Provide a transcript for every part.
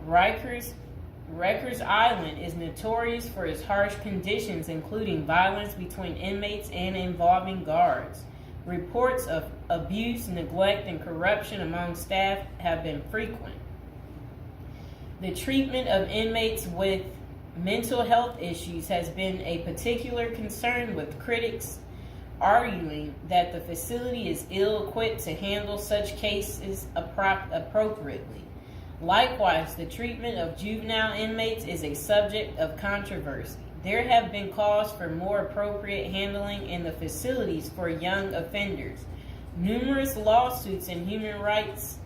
Rikers Island is notorious for its harsh conditions, including violence between inmates and involving guards. Reports of abuse, neglect, and corruption among staff have been frequent. The treatment of inmates with mental health issues has been a particular concern, with critics arguing that the facility is ill-equipped to handle such cases appropriately. Likewise, the treatment of juvenile inmates is a subject of controversy. There have been calls for more appropriate handling in the facilities for young offenders. Numerous lawsuits and human rights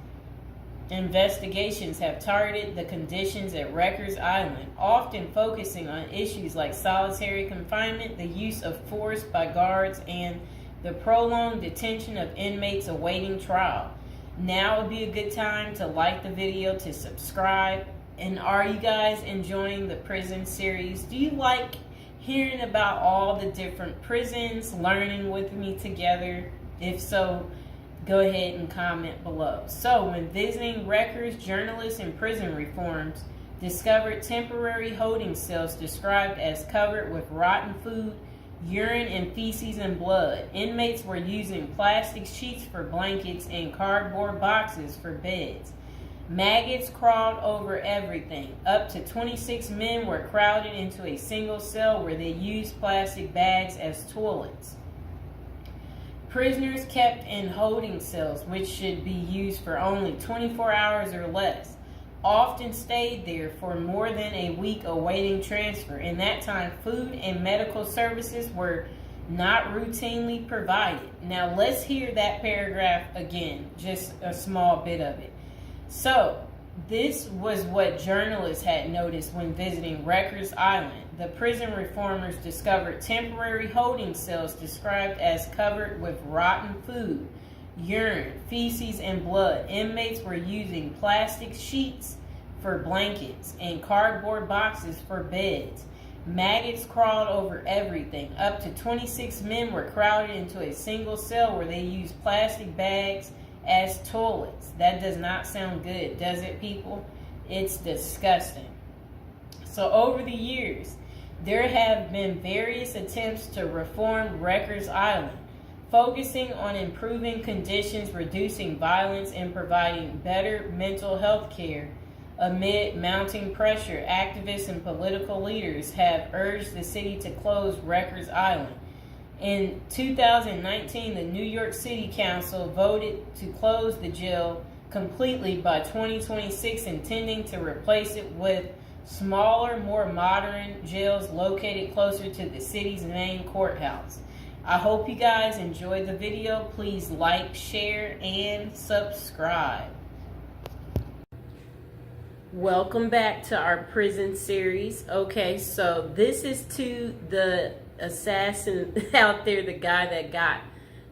investigations have targeted the conditions at Rikers Island, often focusing on issues like solitary confinement, the use of force by guards, and the prolonged detention of inmates awaiting trial. Now would be a good time to like the video, to subscribe. And are you guys enjoying the prison series? Do you like hearing about all the different prisons, learning with me together? If so, go ahead and comment below. So, when visiting Rikers, journalists and prison reforms discovered temporary holding cells described as covered with rotten food, urine and feces and blood. Inmates were using plastic sheets for blankets and cardboard boxes for beds. Maggots crawled over everything. Up to 26 men were crowded into a single cell where they used plastic bags as toilets. Prisoners kept in holding cells, which should be used for only 24 hours or less, often stayed there for more than a week awaiting transfer. In that time, food and medical services were not routinely provided. Now let's hear that paragraph again, just a small bit of it. So, this was what journalists had noticed when visiting Rikers Island. The prison reformers discovered temporary holding cells described as covered with rotten food, urine, feces, and blood. Inmates were using plastic sheets for blankets and cardboard boxes for beds. Maggots crawled over everything. Up to 26 men were crowded into a single cell where they used plastic bags as toilets. That does not sound good, does it, people? It's disgusting. So over the years, there have been various attempts to reform Rikers Island, focusing on improving conditions, reducing violence, and providing better mental health care. Amid mounting pressure, activists and political leaders have urged the city to close Rikers Island. In 2019, the New York City Council voted to close the jail completely by 2026, intending to replace it with smaller, more modern jails located closer to the city's main courthouse. I hope you guys enjoyed the video. Please like, share, and subscribe. Welcome back to our prison series. Okay, so this is to the assassin out there, the guy that got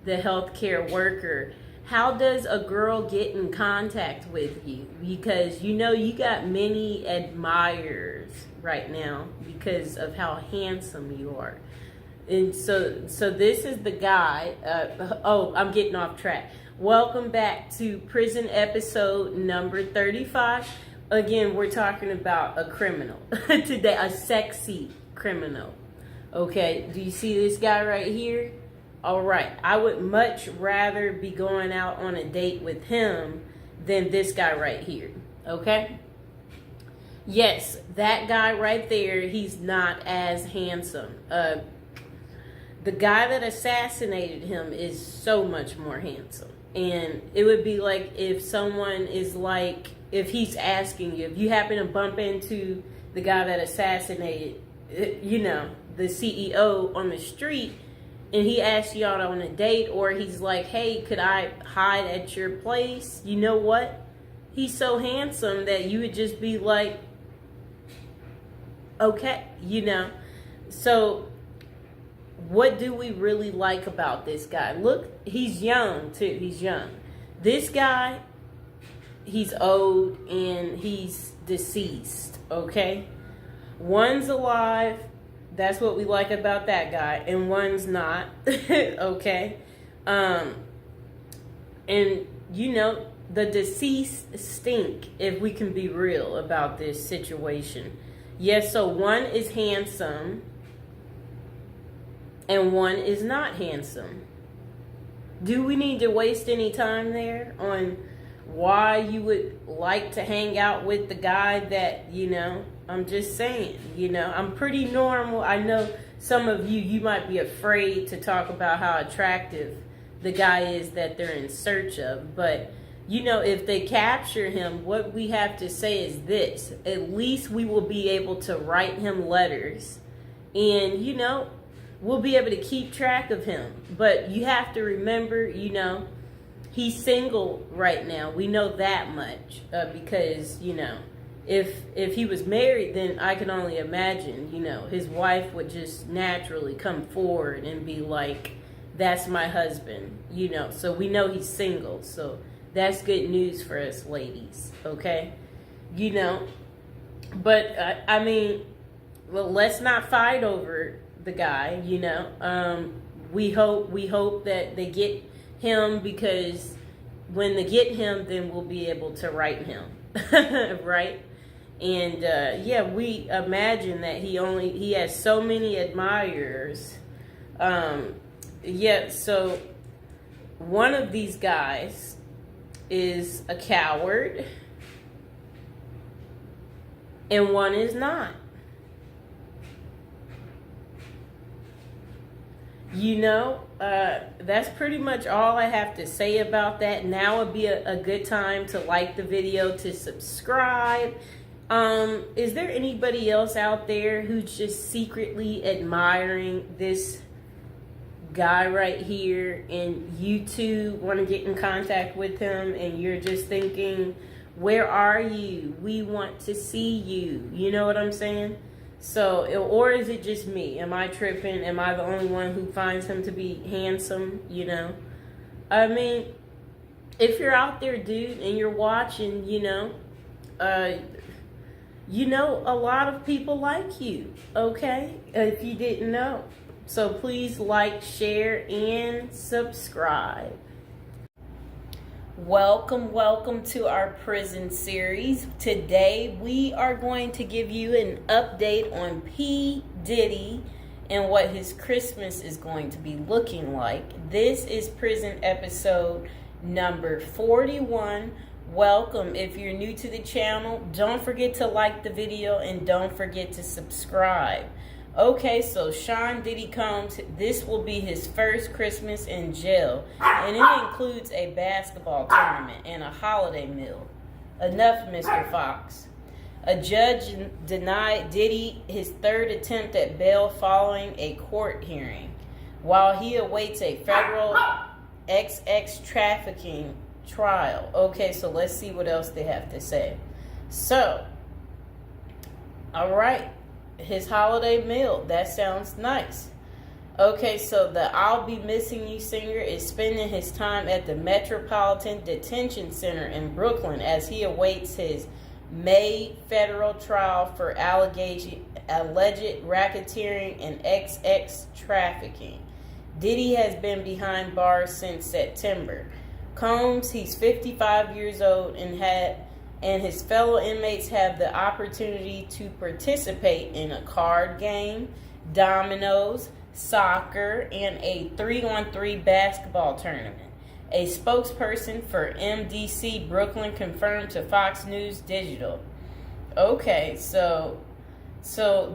the healthcare worker. How does a girl get in contact with you? Because you know you got many admirers right now because of how handsome you are. And so this is the guy. Oh, I'm getting off track. Welcome back to prison episode number 35. Again, we're talking about a criminal today, a sexy criminal. Okay, do you see this guy right here? All right, I would much rather be going out on a date with him than this guy right here, okay? Yes, that guy right there, he's not as handsome. The guy that assassinated him is so much more handsome. And it would be like if someone is like, if he's asking you, if you happen to bump into the guy that assassinated, you know, the CEO on the street, and he asks you out on a date, or he's like, hey, could I hide at your place? You know what? He's so handsome that you would just be like, okay, you know. So what do we really like about this guy? Look, he's young too. He's young. This guy, he's old and he's deceased, okay? One's alive. That's what we like about that guy. And one's not, okay? And, you know, the deceased stink, if we can be real about this situation. Yes, so one is handsome and one is not handsome. Do we need to waste any time there on why you would like to hang out with the guy that, I'm just saying, I'm pretty normal. I know some of you might be afraid to talk about how attractive the guy is that they're in search of. But, if they capture him, what we have to say is this. At least we will be able to write him letters. And, we'll be able to keep track of him. But you have to remember, he's single right now. We know that much because, if he was married, then I can only imagine, his wife would just naturally come forward and be like, that's my husband, So we know he's single. So that's good news for us ladies, okay? But, well, let's not fight over the guy, we hope that they get him, because when they get him, then we'll be able to write him, right? And we imagine that he has so many admirers. So one of these guys is a coward and one is not. That's pretty much all I have to say about that. Now would be a good time to like the video, to subscribe. Is there anybody else out there who's just secretly admiring this guy right here, and you too want to get in contact with him, and you're just thinking, where are you? We want to see you. You know what I'm saying? So, or is it just me? Am I tripping? Am I the only one who finds him to be handsome? If you're out there, dude, and you're watching, a lot of people like you, okay? If you didn't know. So please like, share, and subscribe. Welcome to our prison series. Today we are going to give you an update on P. Diddy and what his Christmas is going to be looking like. This is prison episode number 41. Welcome. If you're new to the channel, don't forget to like the video and don't forget to subscribe. Okay, so Sean Diddy Combs, this will be his first Christmas in jail, and it includes a basketball tournament and a holiday meal. Enough, Mr. Fox. A judge denied Diddy his third attempt at bail following a court hearing, while he awaits a federal XX trafficking trial. Okay, so let's see what else they have to say. So, all right. His holiday meal, that sounds nice. Okay, so the I'll Be Missing You singer is spending his time at the Metropolitan Detention Center in Brooklyn as he awaits his May federal trial for alleged racketeering and XX trafficking. Diddy has been behind bars since September. Combs, he's 55 years old and his fellow inmates have the opportunity to participate in a card game, dominoes, soccer, and a 3-on-3 basketball tournament. A spokesperson for MDC Brooklyn confirmed to Fox News Digital. Okay, so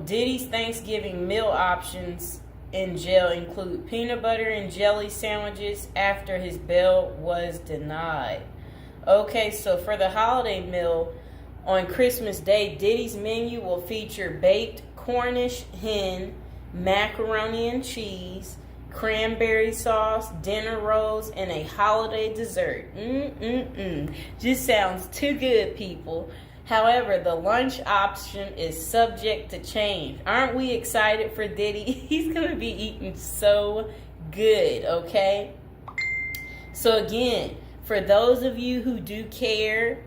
Diddy's Thanksgiving meal options in jail include peanut butter and jelly sandwiches after his bail was denied. Okay, so for the holiday meal on Christmas Day, Diddy's menu will feature baked Cornish hen, macaroni and cheese, cranberry sauce, dinner rolls, and a holiday dessert. Just sounds too good, people. However, the lunch option is subject to change. Aren't we excited for Diddy? He's going to be eating so good, okay? So again, for those of you who do care,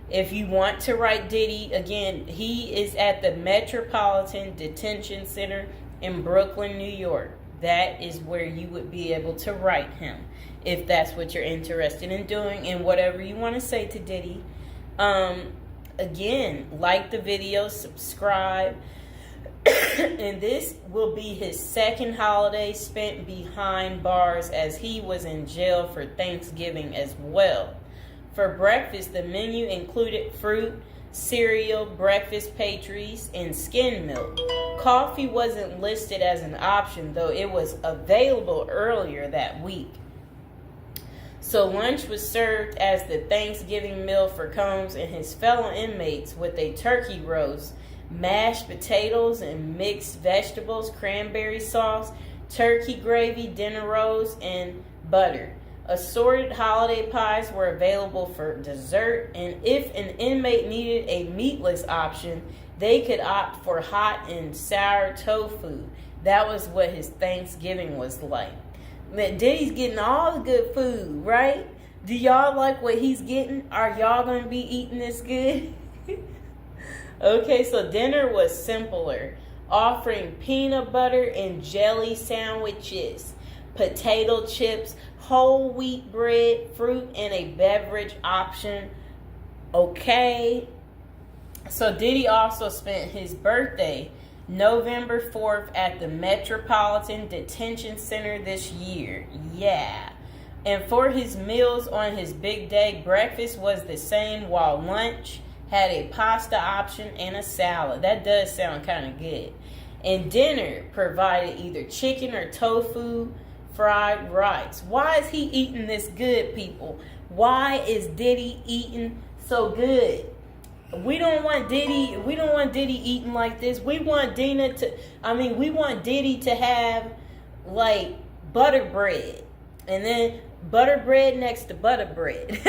if you want to write Diddy, again, he is at the Metropolitan Detention Center in Brooklyn, New York. that is where you would be able to write him, if that's what you're interested in doing, and whatever you want to say to Diddy. Again, like the video, subscribe. And this will be his second holiday spent behind bars, as he was in jail for Thanksgiving as well. For breakfast, the menu included fruit, cereal, breakfast pastries, and skim milk. Coffee wasn't listed as an option, though it was available earlier that week. So lunch was served as the Thanksgiving meal for Combs and his fellow inmates, with a turkey roast, mashed potatoes and mixed vegetables, cranberry sauce, turkey gravy, dinner rolls, and butter. Assorted holiday pies were available for dessert, and if an inmate needed a meatless option, they could opt for hot and sour tofu. That was what his Thanksgiving was like. Diddy's getting all the good food, right? Do y'all like what he's getting? Are y'all going to be eating this good? Okay, so dinner was simpler, offering peanut butter and jelly sandwiches, potato chips, whole wheat bread, fruit, and a beverage option. Okay. So Diddy also spent his birthday, November 4th, at the Metropolitan Detention Center this year. Yeah. And for his meals on his big day, breakfast was the same, while lunch had a pasta option and a salad. That does sound kind of good. And dinner provided either chicken or tofu fried rice. Why is he eating this good, people? Why is Diddy eating so good? We don't want Diddy eating like this. We want Diddy to have like butter bread, and then butter bread next to butter bread.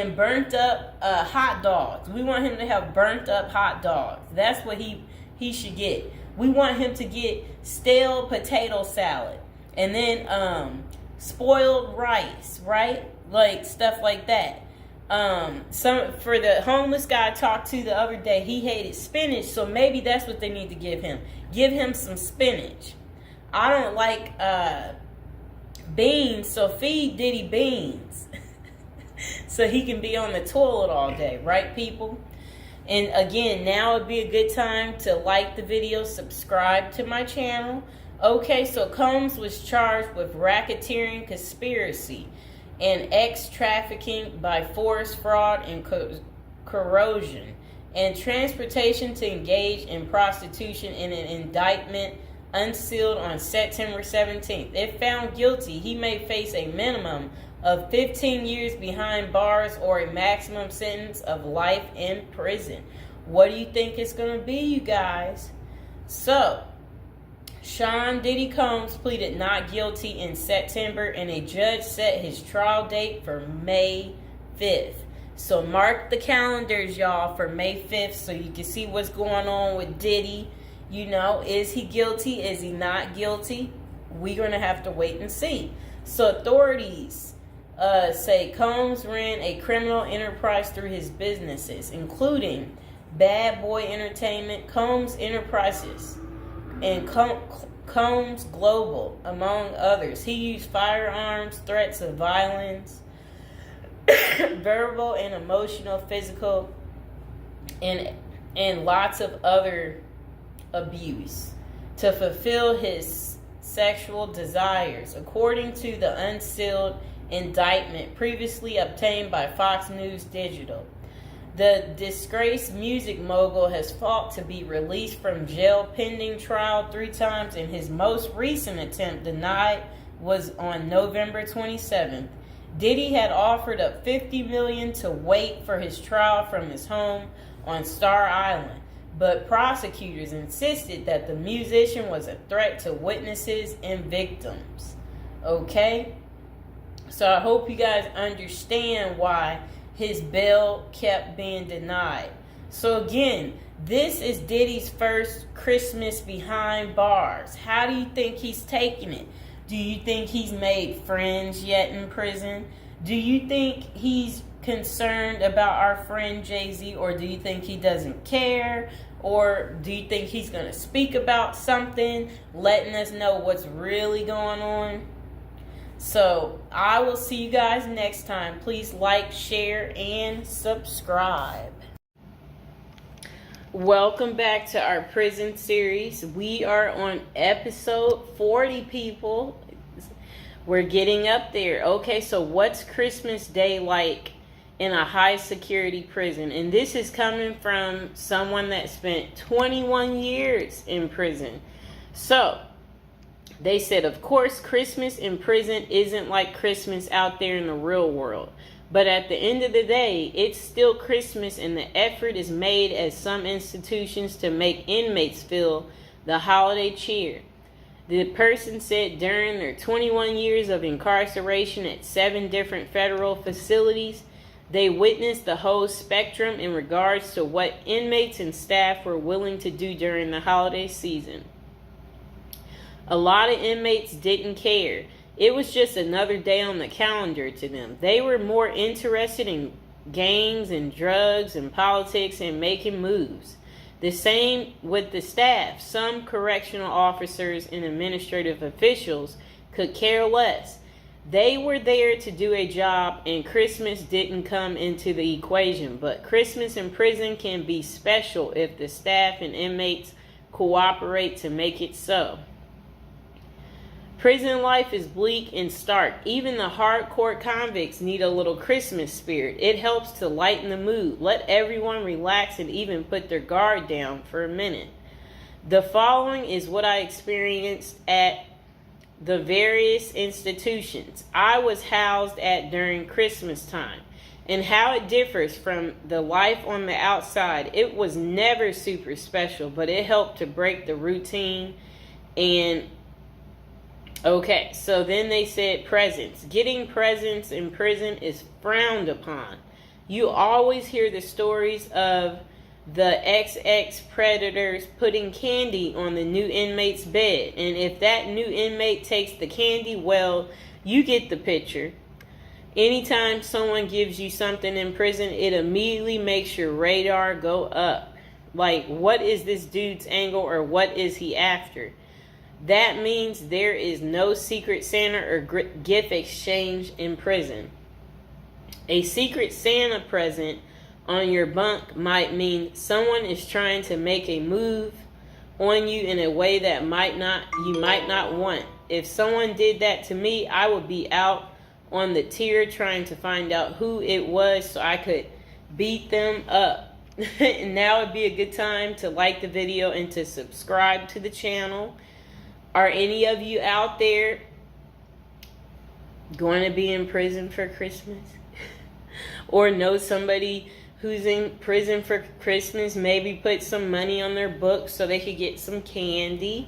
and burnt up hot dogs. We want him to have burnt up hot dogs. That's what he should get. We want him to get stale potato salad, and then spoiled rice, right? Like stuff like that. For the homeless guy I talked to the other day, he hated spinach, so maybe that's what they need to give him. Give him some spinach. I don't like beans, so feed Diddy beans. So he can be on the toilet all day, right, people? And again, now would be a good time to like the video, subscribe to my channel. Okay, so Combs was charged with racketeering, conspiracy, and trafficking by force, fraud, and corrosion, and transportation to engage in prostitution in an indictment unsealed on September 17th. If found guilty, he may face a minimum of 15 years behind bars or a maximum sentence of life in prison. What do you think it's going to be, you guys? So, Sean Diddy Combs pleaded not guilty in September, and a judge set his trial date for May 5th. So mark the calendars, y'all, for May 5th so you can see what's going on with Diddy. You know, is he guilty? Is he not guilty? We're going to have to wait and see. So authorities say Combs ran a criminal enterprise through his businesses, including Bad Boy Entertainment, Combs Enterprises, and Combs Global, among others. He used firearms, threats of violence, verbal and emotional, physical, and lots of other abuse to fulfill his sexual desires, according to the unsealed indictment previously obtained by Fox News Digital. The disgraced music mogul has fought to be released from jail pending trial 3 times, and his most recent attempt, denied, was on November 27th. Diddy had offered up $50 million to wait for his trial from his home on Star Island, but prosecutors insisted that the musician was a threat to witnesses and victims. Okay? So I hope you guys understand why his bail kept being denied. So again, this is Diddy's first Christmas behind bars. How do you think he's taking it? Do you think he's made friends yet in prison? Do you think he's concerned about our friend Jay-Z, or do you think he doesn't care? Or do you think he's going to speak about something, letting us know what's really going on? So, I will see you guys next time. Please like, share, and subscribe. Welcome back to our prison series. We are on episode 40, people. We're getting up there. Okay, so what's Christmas Day like in a high security prison? And this is coming from someone that spent 21 years in prison. So, they said, of course, Christmas in prison isn't like Christmas out there in the real world. But at the end of the day, it's still Christmas, and the effort is made at some institutions to make inmates feel the holiday cheer. The person said during their 21 years of incarceration at 7 different federal facilities, they witnessed the whole spectrum in regards to what inmates and staff were willing to do during the holiday season. A lot of inmates didn't care. It was just another day on the calendar to them. They were more interested in gangs and drugs and politics and making moves. The same with the staff. Some correctional officers and administrative officials could care less. They were there to do a job, and Christmas didn't come into the equation. But Christmas in prison can be special if the staff and inmates cooperate to make it so. Prison life is bleak and stark. Even the hardcore convicts need a little Christmas spirit. It helps to lighten the mood, let everyone relax, and even put their guard down for a minute. The following is what I experienced at the various institutions I was housed at during Christmas time, and how it differs from the life on the outside. It was never super special, but it helped to break the routine. And okay, so then they said presents. Getting presents in prison is frowned upon. You always hear the stories of the XX predators putting candy on the new inmate's bed. And if that new inmate takes the candy, well, you get the picture. Anytime someone gives you something in prison, it immediately makes your radar go up. Like, what is this dude's angle, or what is he after? That means there is no secret Santa or gift exchange in prison. A secret Santa present on your bunk might mean someone is trying to make a move on you in a way that you might not want. If someone did that to me, I would be out on the tier trying to find out who it was so I could beat them up. And now would be a good time to like the video and to subscribe to the channel. Are any of you out there going to be in prison for Christmas? Or know somebody who's in prison for Christmas? Maybe put some money on their books so they could get some candy.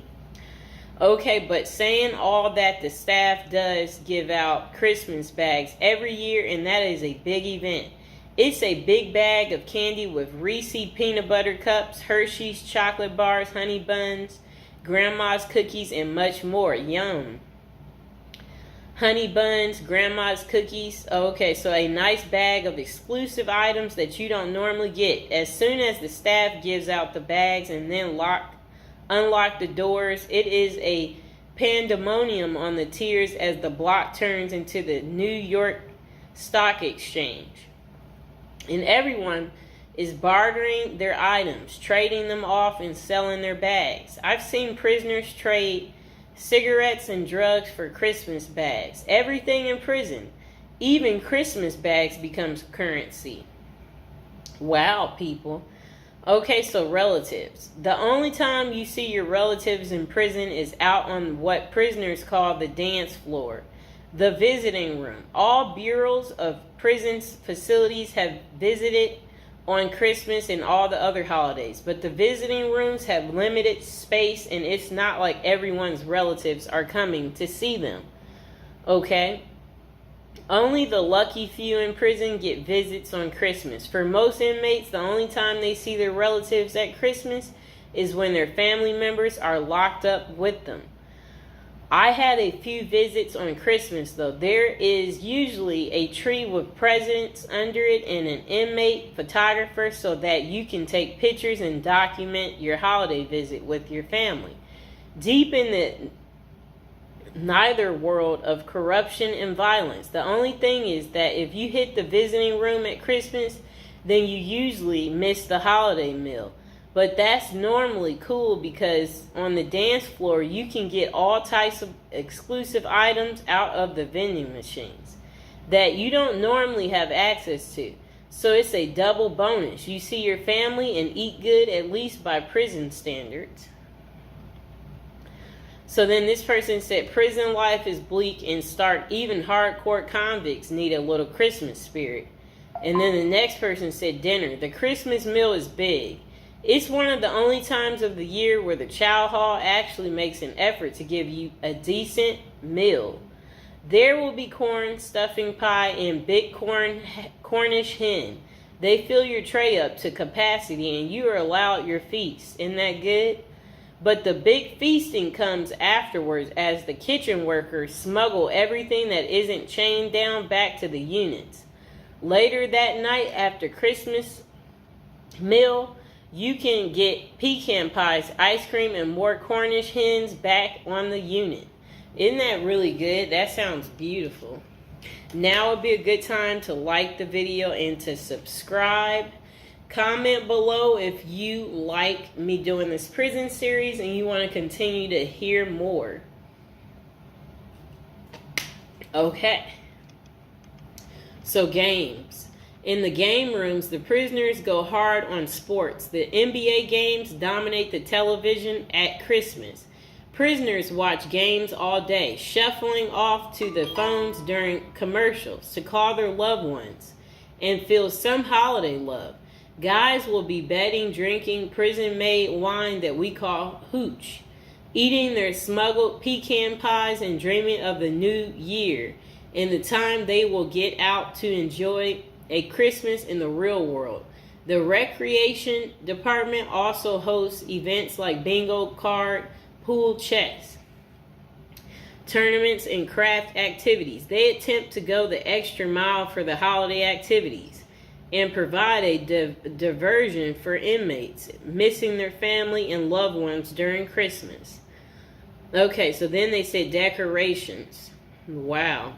Okay, but saying all that, the staff does give out Christmas bags every year, and that is a big event. It's a big bag of candy with Reese's peanut butter cups, Hershey's chocolate bars, honey buns, grandma's cookies, and much more. Yum. Honey buns, grandma's cookies. Okay, so a nice bag of exclusive items that you don't normally get. As soon as the staff gives out the bags and then unlock the doors, it is a pandemonium on the tiers as the block turns into the New York Stock Exchange. And everyone is bartering their items, trading them off and selling their bags. I've seen prisoners trade cigarettes and drugs for Christmas bags. Everything in prison, even Christmas bags, becomes currency. Wow, people. Okay, so relatives. The only time you see your relatives in prison is out on what prisoners call the dance floor, the visiting room. All bureaus of prison facilities have visited on Christmas and all the other holidays, but the visiting rooms have limited space, and it's not like everyone's relatives are coming to see them. Okay? Only the lucky few in prison get visits on Christmas. For most inmates, the only time they see their relatives at Christmas is when their family members are locked up with them. I had a few visits on Christmas, though. There is usually a tree with presents under it and an inmate photographer so that you can take pictures and document your holiday visit with your family. Deep in the neither world of corruption and violence. The only thing is that if you hit the visiting room at Christmas, then you usually miss the holiday meal. But that's normally cool because on the dance floor, you can get all types of exclusive items out of the vending machines that you don't normally have access to. So it's a double bonus. You see your family and eat good, at least by prison standards. So then this person said, prison life is bleak and stark. Even hardcore convicts need a little Christmas spirit. And then the next person said, dinner. The Christmas meal is big. It's one of the only times of the year where the chow hall actually makes an effort to give you a decent meal. There will be corn, stuffing pie, and big Cornish hen. They fill your tray up to capacity and you are allowed your feast. Isn't that good? But the big feasting comes afterwards as the kitchen workers smuggle everything that isn't chained down back to the units. Later that night after Christmas meal, you can get pecan pies, ice cream, and more Cornish hens back on the unit. Isn't that really good? That sounds beautiful. Now would be a good time to like the video and to subscribe. Comment below if you like me doing this prison series and you want to continue to hear more. Okay. So games. In the game rooms, the prisoners go hard on sports. The NBA games dominate the television at Christmas. Prisoners watch games all day, shuffling off to the phones during commercials to call their loved ones and feel some holiday love. Guys will be betting, drinking prison-made wine that we call hooch, eating their smuggled pecan pies and dreaming of the new year and the time they will get out to enjoy a Christmas in the real world. The recreation department also hosts events like bingo, card, pool, chess, tournaments, and craft activities. They attempt to go the extra mile for the holiday activities and provide a diversion for inmates missing their family and loved ones during Christmas. Okay, so then they said decorations. Wow.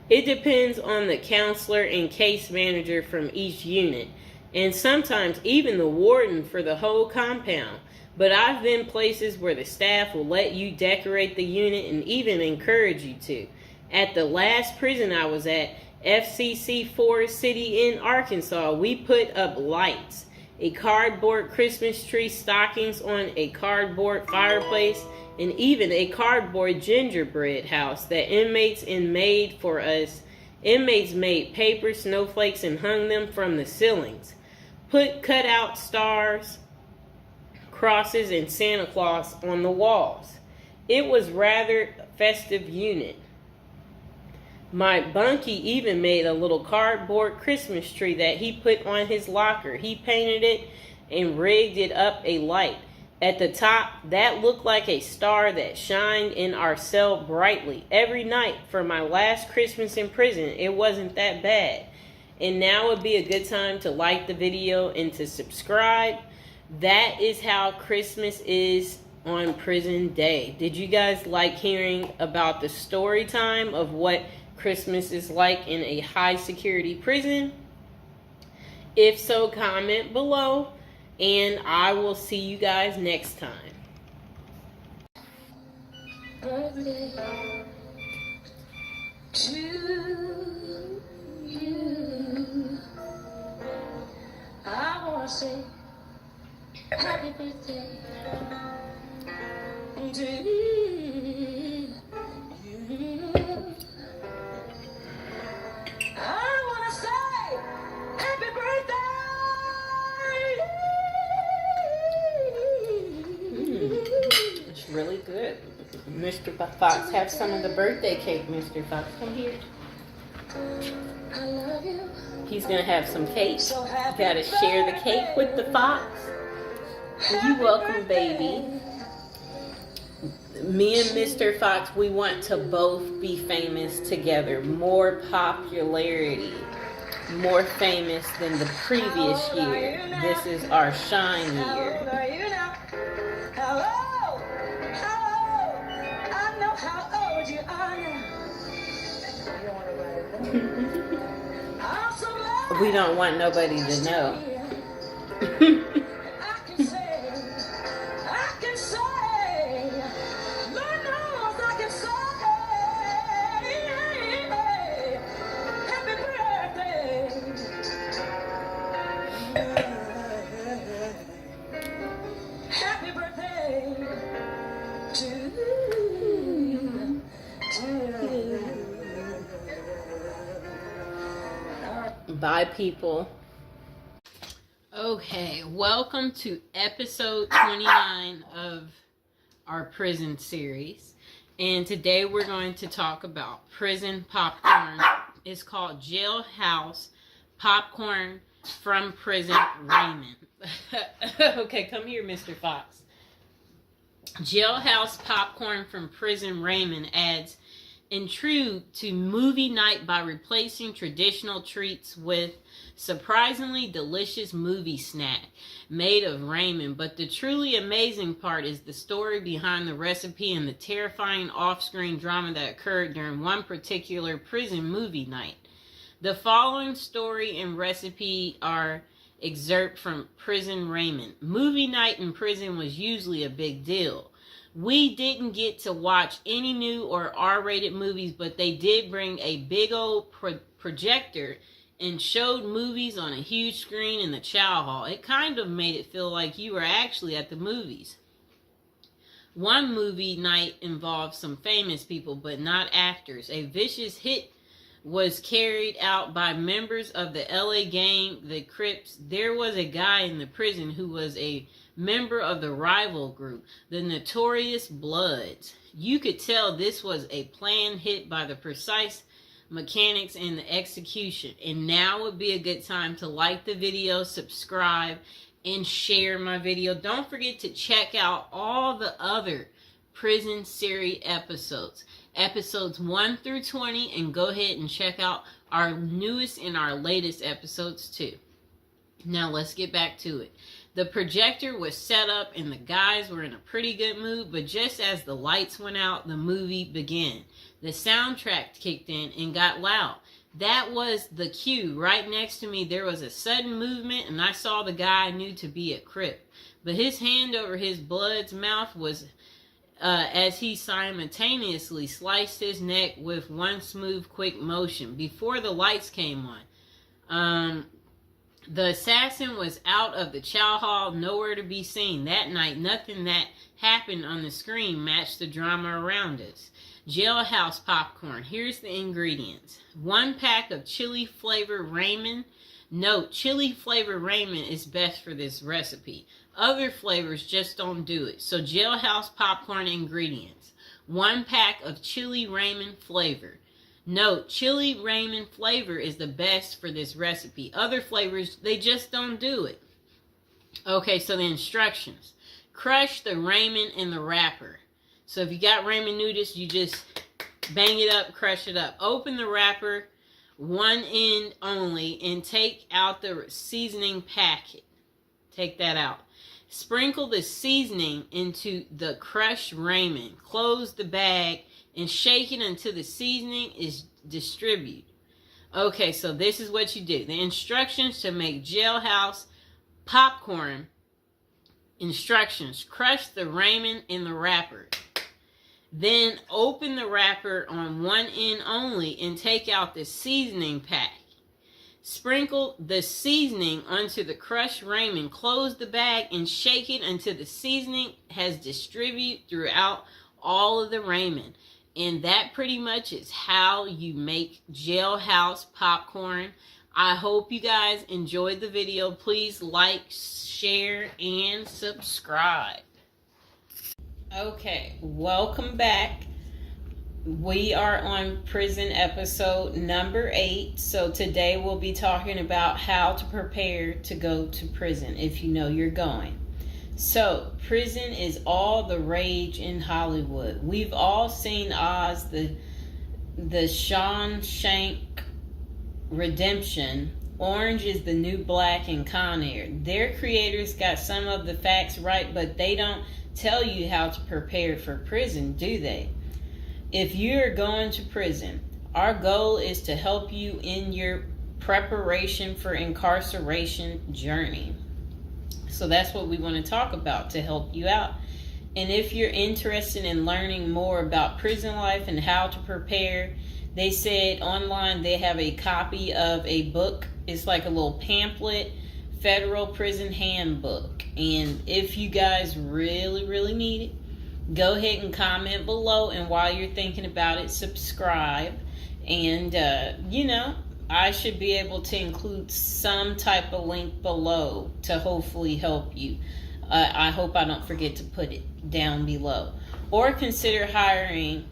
It depends on the counselor and case manager from each unit, and sometimes even the warden for the whole compound. But I've been places where the staff will let you decorate the unit and even encourage you to. At the last prison I was at, FCC Forest City in Arkansas, we put up lights, a cardboard Christmas tree, stockings on a cardboard fireplace, and even a cardboard gingerbread house that inmates made for us. Inmates made paper snowflakes and hung them from the ceilings. Put cutout stars, crosses, and Santa Claus on the walls. It was rather festive unit. My bunkie even made a little cardboard Christmas tree that he put on his locker. He painted it and rigged it up a light. At the top, that looked like a star that shined in our cell brightly. Every night for my last Christmas in prison, it wasn't that bad. And now would be a good time to like the video and to subscribe. That is how Christmas is on prison day. Did you guys like hearing about the story time of what Christmas is like in a high security prison? If so, comment below. And I will see you guys next time. Birthday to you. I want to say happy birthday to you. I want to say happy birthday. It's really good. Mr. Fox, have some of the birthday cake, Mr. Fox. Come here. I love you. He's going to have some cake. So you got to share the cake with the fox. You're welcome, baby. Me and Mr. Fox, we want to both be famous together. More popularity. More famous than the previous year. This is our shine year. Hello? I know how old you are now. We don't want nobody to know. Bye, people. Okay, welcome to episode 29 of our prison series. And today we're going to talk about prison popcorn. It's called Jailhouse Popcorn from Prison Raymond. Okay, come here, Mr. Fox. Jailhouse Popcorn from Prison Raymond adds intrigue to movie night by replacing traditional treats with surprisingly delicious movie snack made of Raymond. But the truly amazing part is the story behind the recipe and the terrifying off-screen drama that occurred during one particular prison movie night. The following story and recipe are excerpt from Prison Raymond. Movie night in prison was usually a big deal. We didn't get to watch any new or R-rated movies, but they did bring a big old projector and showed movies on a huge screen in the chow hall. It kind of made it feel like you were actually at the movies. One movie night involved some famous people, but not actors. A vicious hit was carried out by members of the LA gang, the Crips. There was a guy in the prison who was a member of the rival group, the Notorious Bloods. You could tell this was a planned hit by the precise mechanics and the execution. And now would be a good time to like the video, subscribe, and share my video. Don't forget to check out all the other prison series episodes. Episodes 1 through 20, and go ahead and check out our newest and our latest episodes too. Now let's get back to it. The projector was set up and the guys were in a pretty good mood, but just as the lights went out, the movie began. The soundtrack kicked in and got loud. That was the cue. Right next to me, there was a sudden movement, and I saw the guy I knew to be a Crip. But his hand over his blood's mouth was as he simultaneously sliced his neck with one smooth, quick motion. Before the lights came on, the assassin was out of the chow hall, nowhere to be seen. That night, nothing that happened on the screen matched the drama around us. Jailhouse popcorn. Here's the ingredients. 1 pack of chili flavor Raymond. Note, chili flavor Raymond is best for this recipe. Other flavors just don't do it. So Jailhouse popcorn ingredients. 1 pack of chili Raymond flavor. Note, chili Raymond flavor is the best for this recipe. Other flavors, they just don't do it. Okay, so the instructions. Crush the Raymond in the wrapper. So if you got Raymond noodles, you just bang it up, crush it up. Open the wrapper, one end only, and take out the seasoning packet. Take that out. Sprinkle the seasoning into the crushed Raymond. Close the bag and shake it until the seasoning is distributed. Okay, so this is what you do. The instructions to make Jailhouse popcorn. Instructions. Crush the Raymond in the wrapper. Then open the wrapper on one end only and take out the seasoning pack. Sprinkle the seasoning onto the crushed Raymond. Close the bag and shake it until the seasoning has distributed throughout all of the Raymond. And that pretty much is how you make Jailhouse popcorn. I hope you guys enjoyed the video. Please like, share, and subscribe. Okay, welcome back. We are on prison episode number 8. So today we'll be talking about how to prepare to go to prison if you know you're going. So, prison is all the rage in Hollywood. We've all seen Oz, the Shawshank Redemption, Orange is the New Black, and Con Air. Their creators got some of the facts right, but they don't tell you how to prepare for prison, do they? If you're going to prison, our goal is to help you in your preparation for incarceration journey. So that's what we want to talk about to help you out. And if you're interested in learning more about prison life and how to prepare, they said online they have a copy of a book. It's like a little pamphlet, Federal Prison Handbook. And if you guys really, really need it, go ahead and comment below. And while you're thinking about it, subscribe. And, I should be able to include some type of link below to hopefully help you. I hope I don't forget to put it down below. Or consider hiring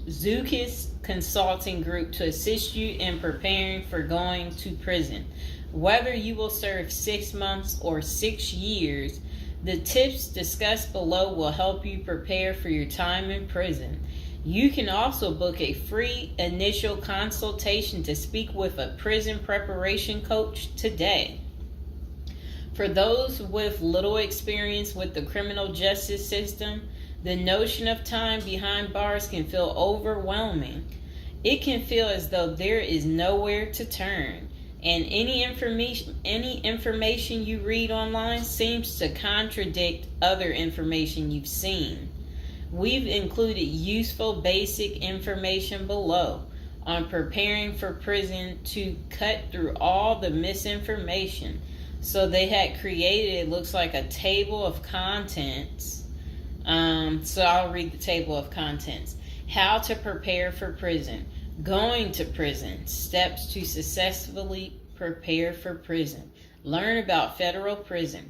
Zukis Consulting Group to assist you in preparing for going to prison. Whether you will serve 6 months or 6 years, the tips discussed below will help you prepare for your time in prison. You can also book a free initial consultation to speak with a prison preparation coach today. For those with little experience with the criminal justice system, the notion of time behind bars can feel overwhelming. It can feel as though there is nowhere to turn, and any information you read online seems to contradict other information you've seen. We've included useful basic information below on preparing for prison to cut through all the misinformation. So they had created, it looks like a table of contents. So I'll read the table of contents. How to prepare for prison. Going to prison. Steps to successfully prepare for prison. Learn about federal prison.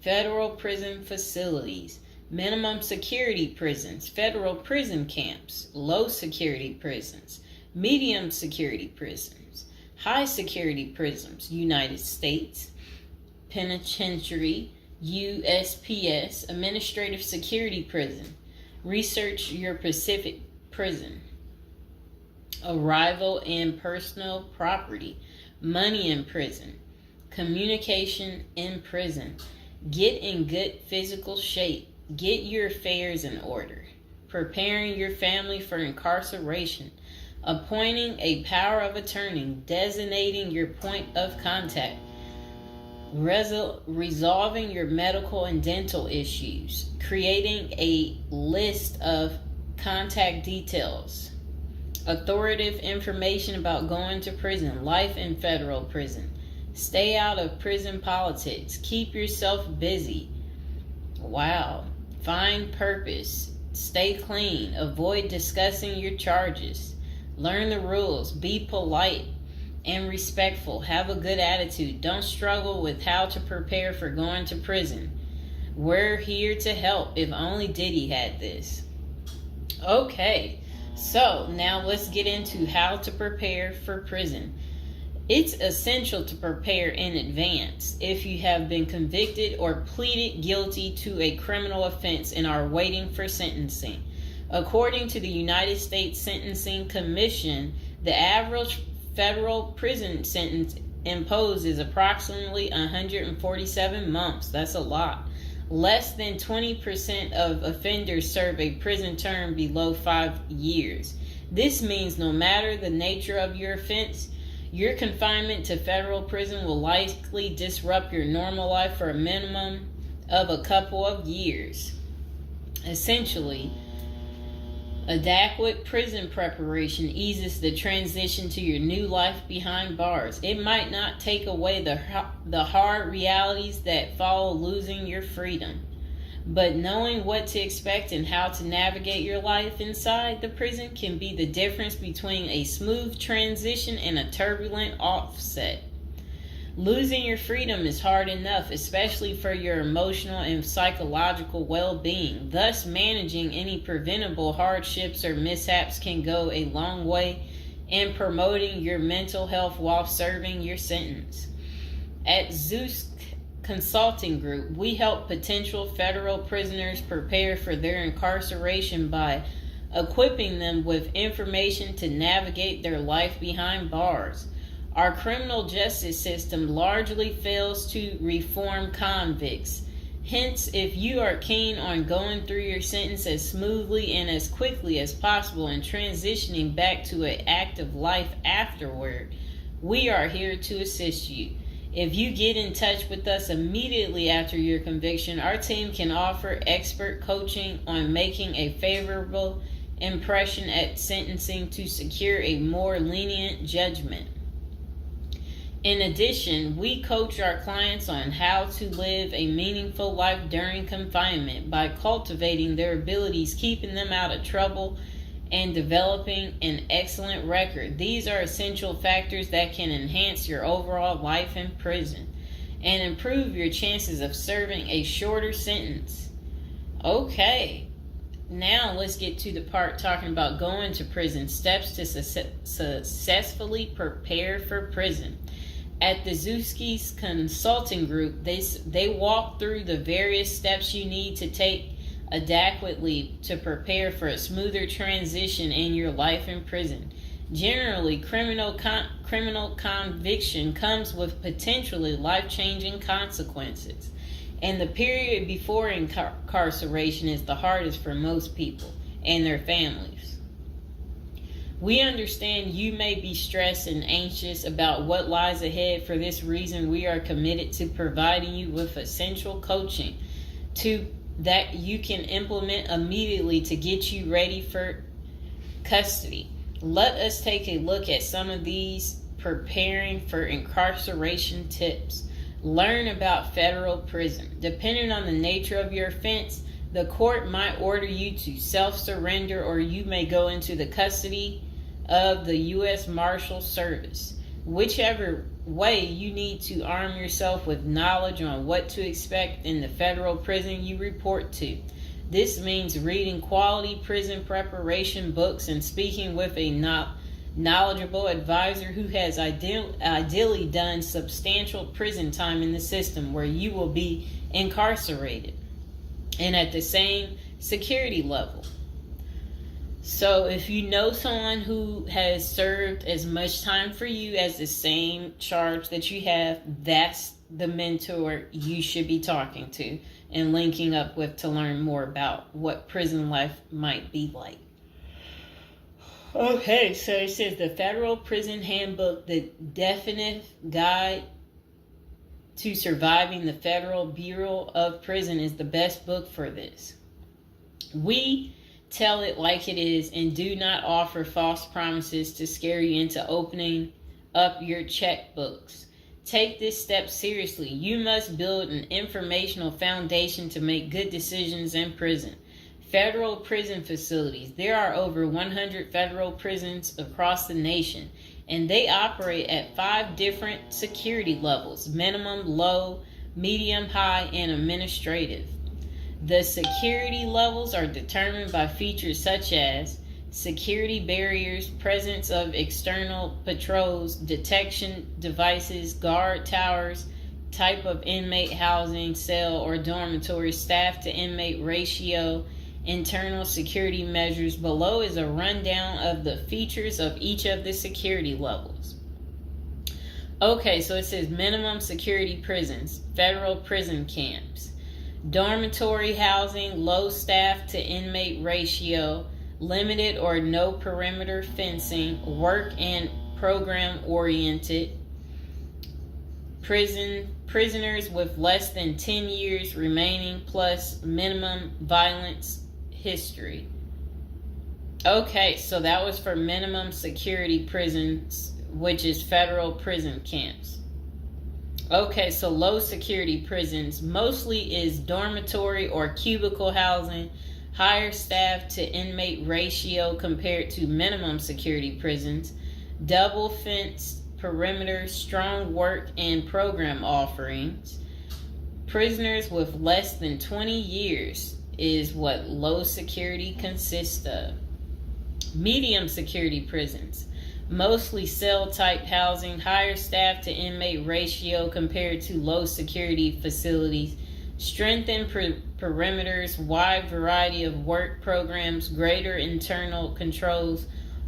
Federal prison facilities. Minimum security prisons, federal prison camps, low security prisons, medium security prisons, high security prisons, United States Penitentiary, USPS, administrative security prison, research your Pacific prison, arrival and personal property, money in prison, communication in prison, get in good physical shape. Get your affairs in order. Preparing your family for incarceration. Appointing a power of attorney. Designating your point of contact. Resolving your medical and dental issues. Creating a list of contact details. Authoritative information about going to prison. Life in federal prison. Stay out of prison politics. Keep yourself busy. Wow. Find purpose. Stay clean. Avoid discussing your charges. Learn the rules. Be polite and respectful. Have a good attitude. Don't struggle with how to prepare for going to prison. We're here to help. If only Diddy had this. Okay, so now let's get into how to prepare for prison. It's essential to prepare in advance if you have been convicted or pleaded guilty to a criminal offense and are waiting for sentencing. According to the United States Sentencing Commission, the average federal prison sentence imposed is approximately 147 months. That's a lot. Less than 20% of offenders serve a prison term below 5 years. This means no matter the nature of your offense, your confinement to federal prison will likely disrupt your normal life for a minimum of a couple of years. Essentially, adequate prison preparation eases the transition to your new life behind bars. It might not take away the hard realities that follow losing your freedom, but knowing what to expect and how to navigate your life inside the prison can be the difference between a smooth transition and a turbulent offset. Losing your freedom is hard enough, especially for your emotional and psychological well-being. Thus, managing any preventable hardships or mishaps can go a long way in promoting your mental health while serving your sentence. At Consulting Group. We help potential federal prisoners prepare for their incarceration by equipping them with information to navigate their life behind bars. Our criminal justice system largely fails to reform convicts. Hence, if you are keen on going through your sentence as smoothly and as quickly as possible and transitioning back to an active life afterward, we are here to assist you. If you get in touch with us immediately after your conviction, our team can offer expert coaching on making a favorable impression at sentencing to secure a more lenient judgment. In addition, we coach our clients on how to live a meaningful life during confinement by cultivating their abilities, keeping them out of trouble, and developing an excellent record. These are essential factors that can enhance your overall life in prison and improve your chances of serving a shorter sentence. Okay, now let's get to the part talking about going to prison, steps to successfully prepare for prison. At the Zuski's Consulting Group, they walk through the various steps you need to take adequately to prepare for a smoother transition in your life in prison. Generally, criminal conviction comes with potentially life-changing consequences, and the period before incarceration is the hardest for most people and their families. We understand you may be stressed and anxious about what lies ahead. For this reason, we are committed to providing you with essential coaching that you can implement immediately to get you ready for custody. Let us take a look at some of these preparing for incarceration tips. Learn about federal prison. Depending on the nature of your offense, the court might order you to self-surrender, or you may go into the custody of the U.S. Marshal Service. Whichever way, you need to arm yourself with knowledge on what to expect in the federal prison you report to. This means reading quality prison preparation books and speaking with a knowledgeable advisor who has ideally done substantial prison time in the system where you will be incarcerated and at the same security level. So if you know someone who has served as much time for you as the same charge that you have, that's the mentor you should be talking to and linking up with to learn more about what prison life might be like. Okay, so it says the Federal Prison Handbook, the definitive guide to surviving the Federal Bureau of Prison, is the best book for this. We tell it like it is and do not offer false promises to scare you into opening up your checkbooks. Take this step seriously. You must build an informational foundation to make good decisions in prison. Federal prison facilities. There are over 100 federal prisons across the nation, and they operate at 5 different security levels: minimum, low, medium, high, and administrative. The security levels are determined by features such as security barriers, presence of external patrols, detection devices, guard towers, type of inmate housing, cell or dormitory, staff to inmate ratio, internal security measures. Below is a rundown of the features of each of the security levels. Okay, so it says minimum security prisons, federal prison camps. Dormitory housing, low staff to inmate ratio, limited or no perimeter fencing, work and program oriented. Prisoners with less than 10 years remaining plus minimum violence history. Okay, so that was for minimum security prisons, which is federal prison camps. Okay, so low security prisons mostly is dormitory or cubicle housing, higher staff to inmate ratio compared to minimum security prisons, double fenced perimeter, strong work and program offerings. Prisoners with less than 20 years is what low security consists of. Medium security prisons, mostly cell type housing, higher staff to inmate ratio compared to low security facilities, strengthened perimeters, wide variety of work programs, greater internal controls,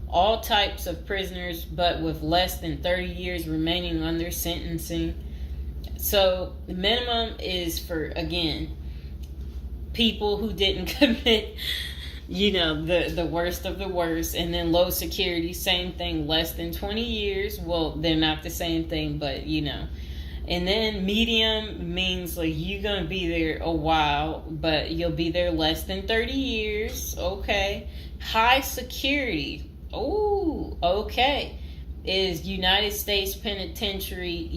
all types of prisoners but with less than 30 years remaining under sentencing. So the minimum is for, again, people who didn't commit, the worst of the worst. And then low security, same thing, less than 20 years. Well, they're not the same thing, but And then medium means like you're going to be there a while, but you'll be there less than 30 years. Okay. High security. Oh, okay. Is United States Penitentiary,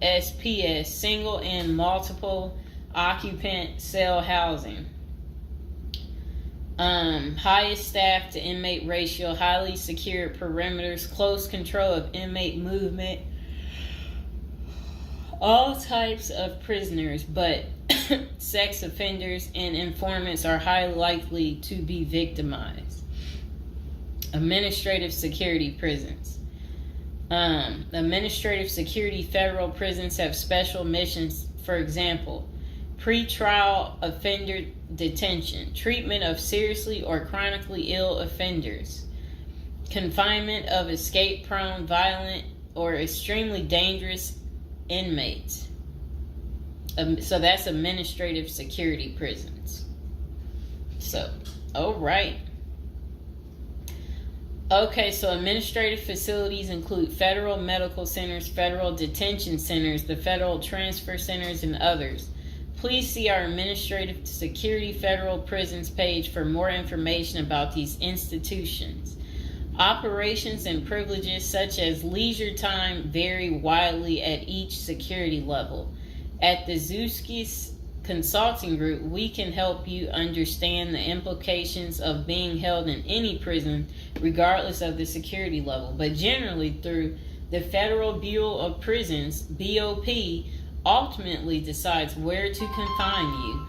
USPS, single and multiple occupant cell housing. Highest staff to inmate ratio, highly secure perimeters, close control of inmate movement, all types of prisoners, but sex offenders and informants are highly likely to be victimized. Administrative security prisons. Administrative security federal prisons have special missions. For example, pretrial offender detention, treatment of seriously or chronically ill offenders, confinement of escape-prone, violent, or extremely dangerous inmates. So that's administrative security prisons. So, all right. Okay, so administrative facilities include federal medical centers, federal detention centers, the federal transfer centers, and others. Please see our Administrative Security Federal Prisons page for more information about these institutions. Operations and privileges such as leisure time vary widely at each security level. At the Zuskis Consulting Group, we can help you understand the implications of being held in any prison, regardless of the security level. But generally, through the Federal Bureau of Prisons, BOP, ultimately decides where to confine you.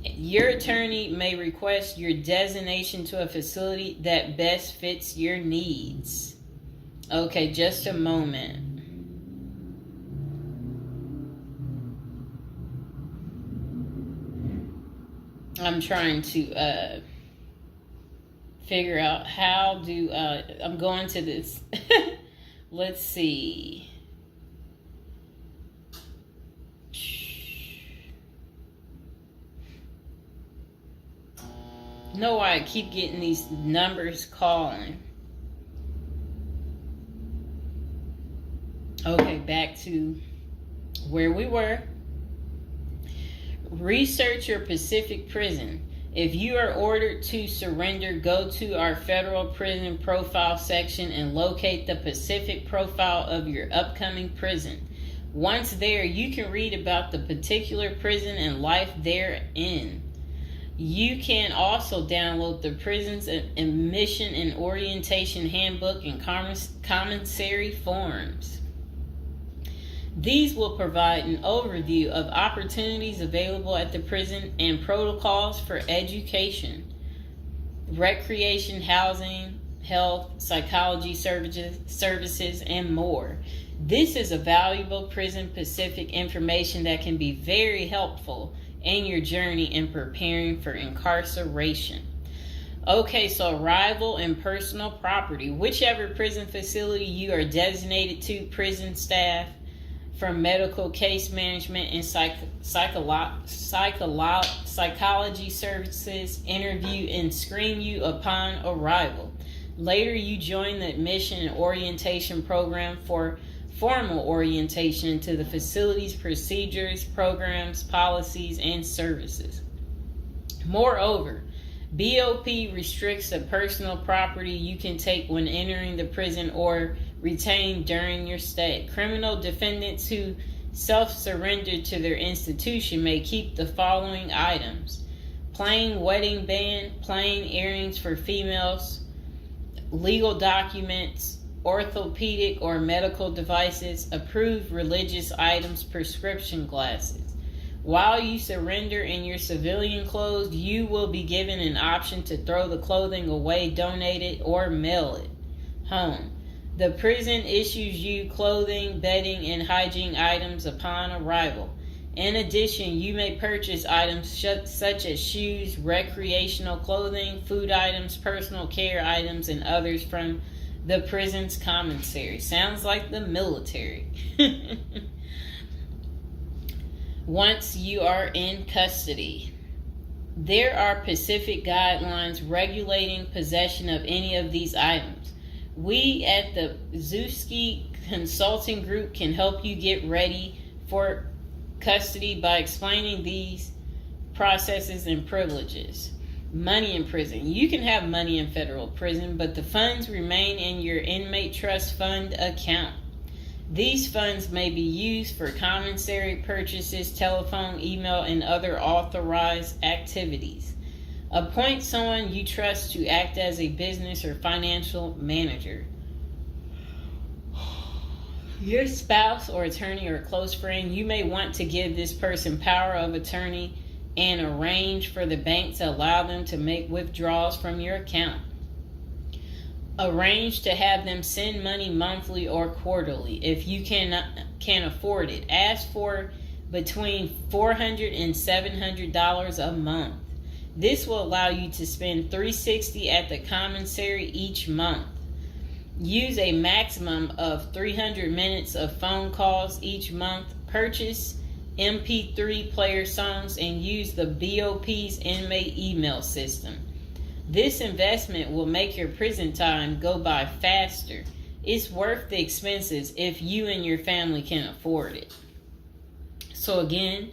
Your attorney may request your designation to a facility that best fits your needs. Okay, just a moment. I'm trying to figure out how do I'm going to this. Let's see. Know why I keep getting these numbers calling. Okay, back to where we were. Research your Pacific prison. If you are ordered to surrender, go to our federal prison profile section and locate the Pacific profile of your upcoming prison. Once there, you can read about the particular prison and life therein. You can also download the prison's admission and orientation handbook and commissary forms. These will provide an overview of opportunities available at the prison and protocols for education, recreation, housing, health, psychology services, and more. This is a valuable Prison Pacific information that can be very helpful in your journey in preparing for incarceration. Okay, so arrival and personal property. Whichever prison facility you are designated to, prison staff from medical case management and psychology services interview and screen you upon arrival. Later, you join the admission and orientation program for formal orientation into the facility's procedures, programs, policies, and services. Moreover, BOP restricts the personal property you can take when entering the prison or retain during your stay. Criminal defendants who self-surrender to their institution may keep the following items: plain wedding band, plain earrings for females, legal documents, orthopedic or medical devices, approved religious items, prescription glasses. While you surrender in your civilian clothes, you will be given an option to throw the clothing away, donate it, or mail it. home. The prison issues you clothing, bedding, and hygiene items upon arrival. In addition, you may purchase items such as shoes, recreational clothing, food items, personal care items, and others from the prison's commissary. Sounds like the military. Once you are in custody, there are specific guidelines regulating possession of any of these items. We at the Zuski Consulting Group can help you get ready for custody by explaining these processes and privileges. Money in prison. You can have money in federal prison, but the funds remain in your inmate trust fund account. These funds may be used for commissary purchases, telephone, email, and other authorized activities. Appoint someone you trust to act as a business or financial manager. Your spouse or attorney or close friend, you may want to give this person power of attorney and arrange for the bank to allow them to make withdrawals from your account. Arrange to have them send money monthly or quarterly if you can afford it. Ask for between $400 and $700 a month. This will allow you to spend $360 at the commissary each month. Use a maximum of 300 minutes of phone calls each month. Purchase MP3 player songs and use the BOP's inmate email system. This investment will make your prison time go by faster. It's worth the expenses if you and your family can afford it. So again,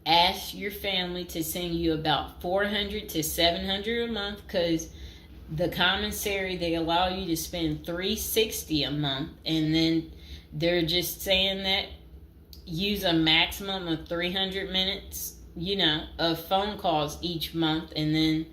ask your family to send you about $400 to $700 a month, because the commissary, they allow you to spend $360 a month, and then they're just saying that use a maximum of 300 minutes, of phone calls each month, and then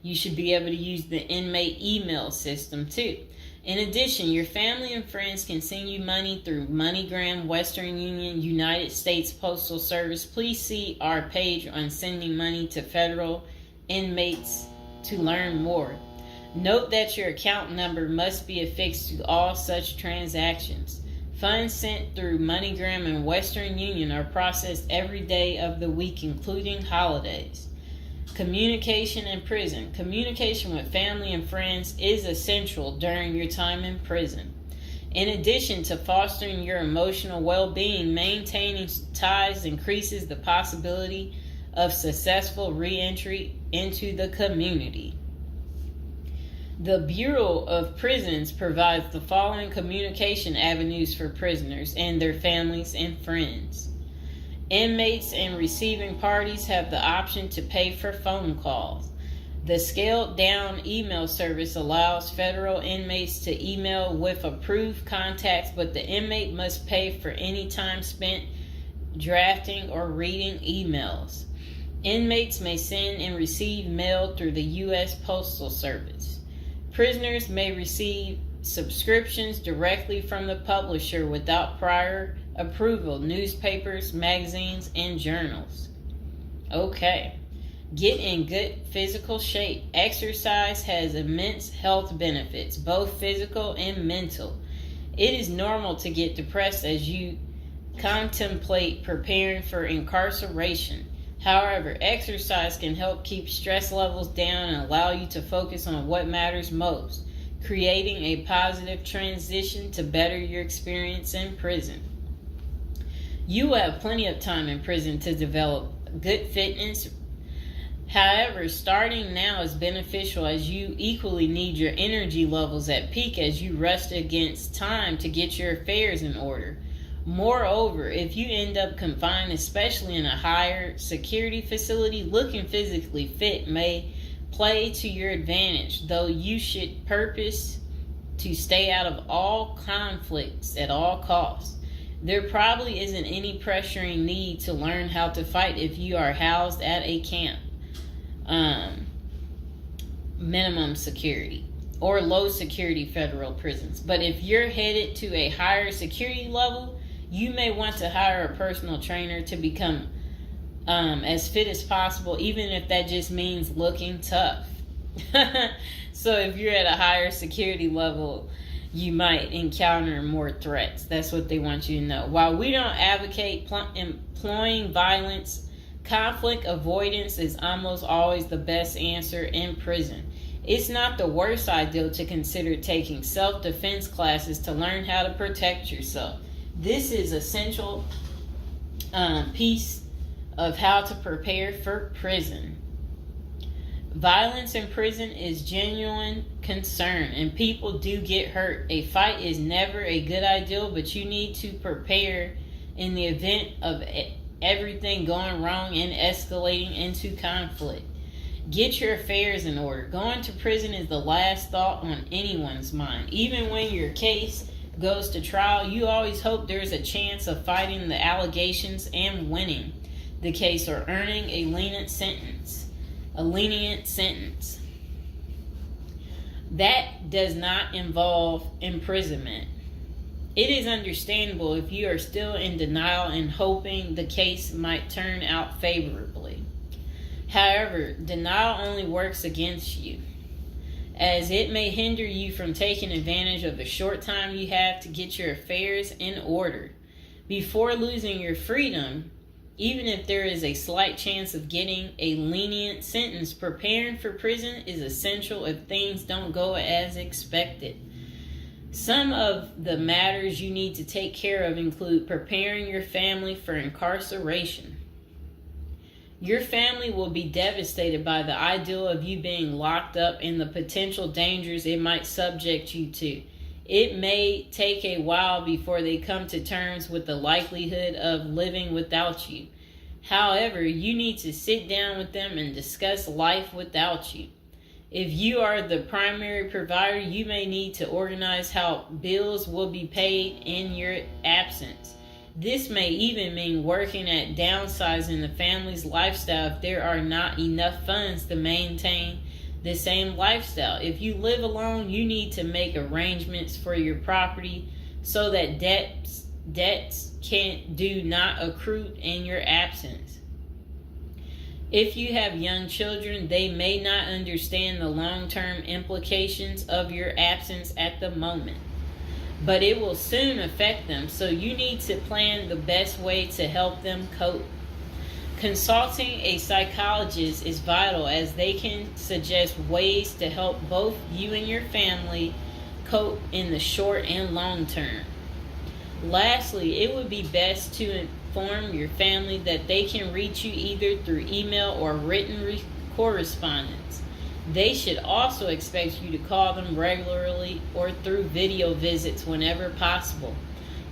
you should be able to use the inmate email system too. In addition, your family and friends can send you money through MoneyGram, Western Union, United States Postal Service. Please see our page on sending money to federal inmates to learn more. Note that your account number must be affixed to all such transactions. Funds sent through MoneyGram and Western Union are processed every day of the week, including holidays. Communication in prison. Communication with family and friends is essential during your time in prison. In addition to fostering your emotional well-being, maintaining ties increases the possibility of successful re-entry into the community. The Bureau of Prisons provides the following communication avenues for prisoners and their families and friends. Inmates and receiving parties have the option to pay for phone calls. The scaled-down email service allows federal inmates to email with approved contacts, but the inmate must pay for any time spent drafting or reading emails. Inmates may send and receive mail through the U.S. Postal Service. Prisoners may receive subscriptions directly from the publisher without prior approval, newspapers, magazines, and journals. Okay. Get in good physical shape. Exercise has immense health benefits, both physical and mental. It is normal to get depressed as you contemplate preparing for incarceration. However, exercise can help keep stress levels down and allow you to focus on what matters most, creating a positive transition to better your experience in prison. You will have plenty of time in prison to develop good fitness. However, starting now is beneficial as you equally need your energy levels at peak as you rush against time to get your affairs in order. Moreover, if you end up confined, especially in a higher security facility, looking physically fit may play to your advantage, though you should purpose to stay out of all conflicts at all costs. There probably isn't any pressuring need to learn how to fight if you are housed at a camp, minimum security, or low security federal prisons. But if you're headed to a higher security level, you may want to hire a personal trainer to become as fit as possible, even if that just means looking tough. So if you're at a higher security level, you might encounter more threats. That's what they want you to know. While we don't advocate employing violence, conflict avoidance is almost always the best answer in prison. It's not the worst idea to consider taking self-defense classes to learn how to protect yourself. This is essential piece of how to prepare for prison. Violence in prison is genuine concern, and people do get hurt. A fight is never a good idea, but you need to prepare in the event of everything going wrong and escalating into conflict. Get your affairs in order. Going to prison is the last thought on anyone's mind. Even when your case goes to trial, you always hope there's a chance of fighting the allegations and winning the case or earning a lenient sentence. That does not involve imprisonment. It is understandable if you are still in denial and hoping the case might turn out favorably. However, denial only works against you, as it may hinder you from taking advantage of the short time you have to get your affairs in order. Before losing your freedom, even if there is a slight chance of getting a lenient sentence, preparing for prison is essential if things don't go as expected. Some of the matters you need to take care of include preparing your family for incarceration. Your family will be devastated by the idea of you being locked up and the potential dangers it might subject you to. It may take a while before they come to terms with the likelihood of living without you. However, you need to sit down with them and discuss life without you. If you are the primary provider, you may need to organize how bills will be paid in your absence. This may even mean working at downsizing the family's lifestyle if there are not enough funds to maintain the same lifestyle. If you live alone, you need to make arrangements for your property so that debts do not accrue in your absence. If you have young children, they may not understand the long-term implications of your absence at the moment, but it will soon affect them, so you need to plan the best way to help them cope. Consulting a psychologist is vital, as they can suggest ways to help both you and your family cope in the short and long term. Lastly, it would be best to inform your family that they can reach you either through email or written correspondence. They should also expect you to call them regularly or through video visits whenever possible.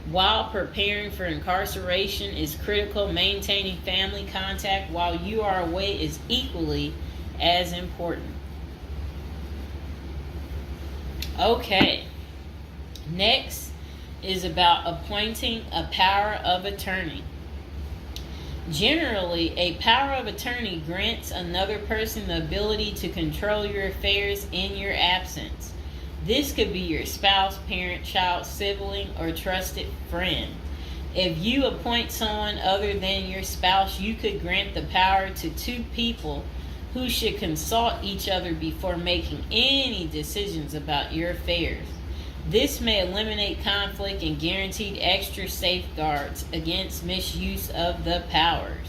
While preparing for incarceration is critical, maintaining family contact while you are away is equally as important. Okay, next is about appointing a power of attorney. Generally, a power of attorney grants another person the ability to control your affairs in your absence. This could be your spouse, parent, child, sibling, or trusted friend. If you appoint someone other than your spouse, you could grant the power to two people who should consult each other before making any decisions about your affairs. This may eliminate conflict and guarantee extra safeguards against misuse of the powers.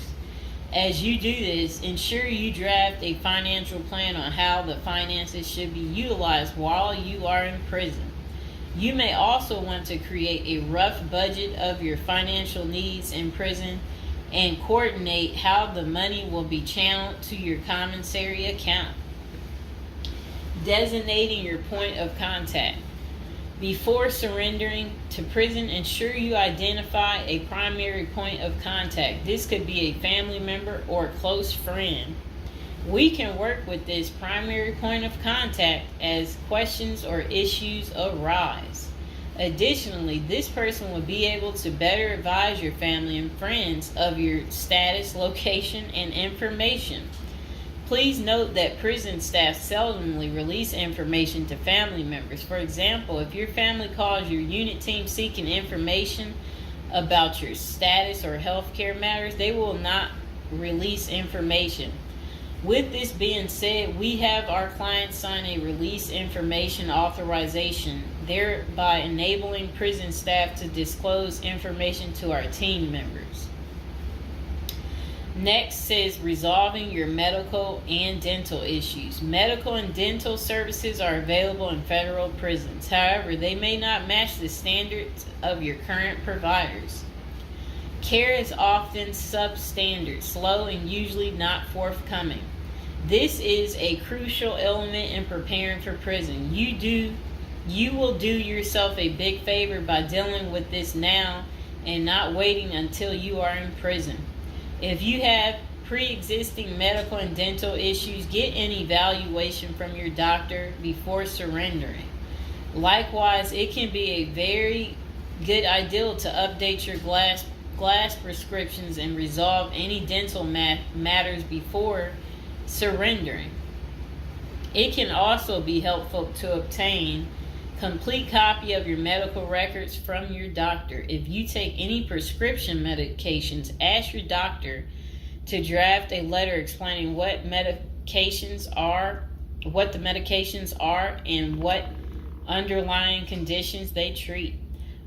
As you do this, ensure you draft a financial plan on how the finances should be utilized while you are in prison. You may also want to create a rough budget of your financial needs in prison and coordinate how the money will be channeled to your commissary account. Designating your point of contact. Before surrendering to prison, ensure you identify a primary point of contact. This could be a family member or a close friend. We can work with this primary point of contact as questions or issues arise. Additionally, this person will be able to better advise your family and friends of your status, location, and information. Please note that prison staff seldomly release information to family members. For example, if your family calls your unit team seeking information about your status or healthcare matters, they will not release information. With this being said, we have our clients sign a release information authorization. thereby enabling prison staff to disclose information to our team members. Next says resolving your medical and dental issues. Medical and dental services are available in federal prisons. However, they may not match the standards of your current providers. Care is often substandard, slow, and usually not forthcoming. This is a crucial element in preparing for prison. You will do yourself a big favor by dealing with this now and not waiting until you are in prison. If you have pre-existing medical and dental issues, get an evaluation from your doctor before surrendering. Likewise, it can be a very good idea to update your glass prescriptions and resolve any dental matters before surrendering. It can also be helpful to obtain complete copy of your medical records from your doctor. If you take any prescription medications, ask your doctor to draft a letter explaining what the medications are, and what underlying conditions they treat.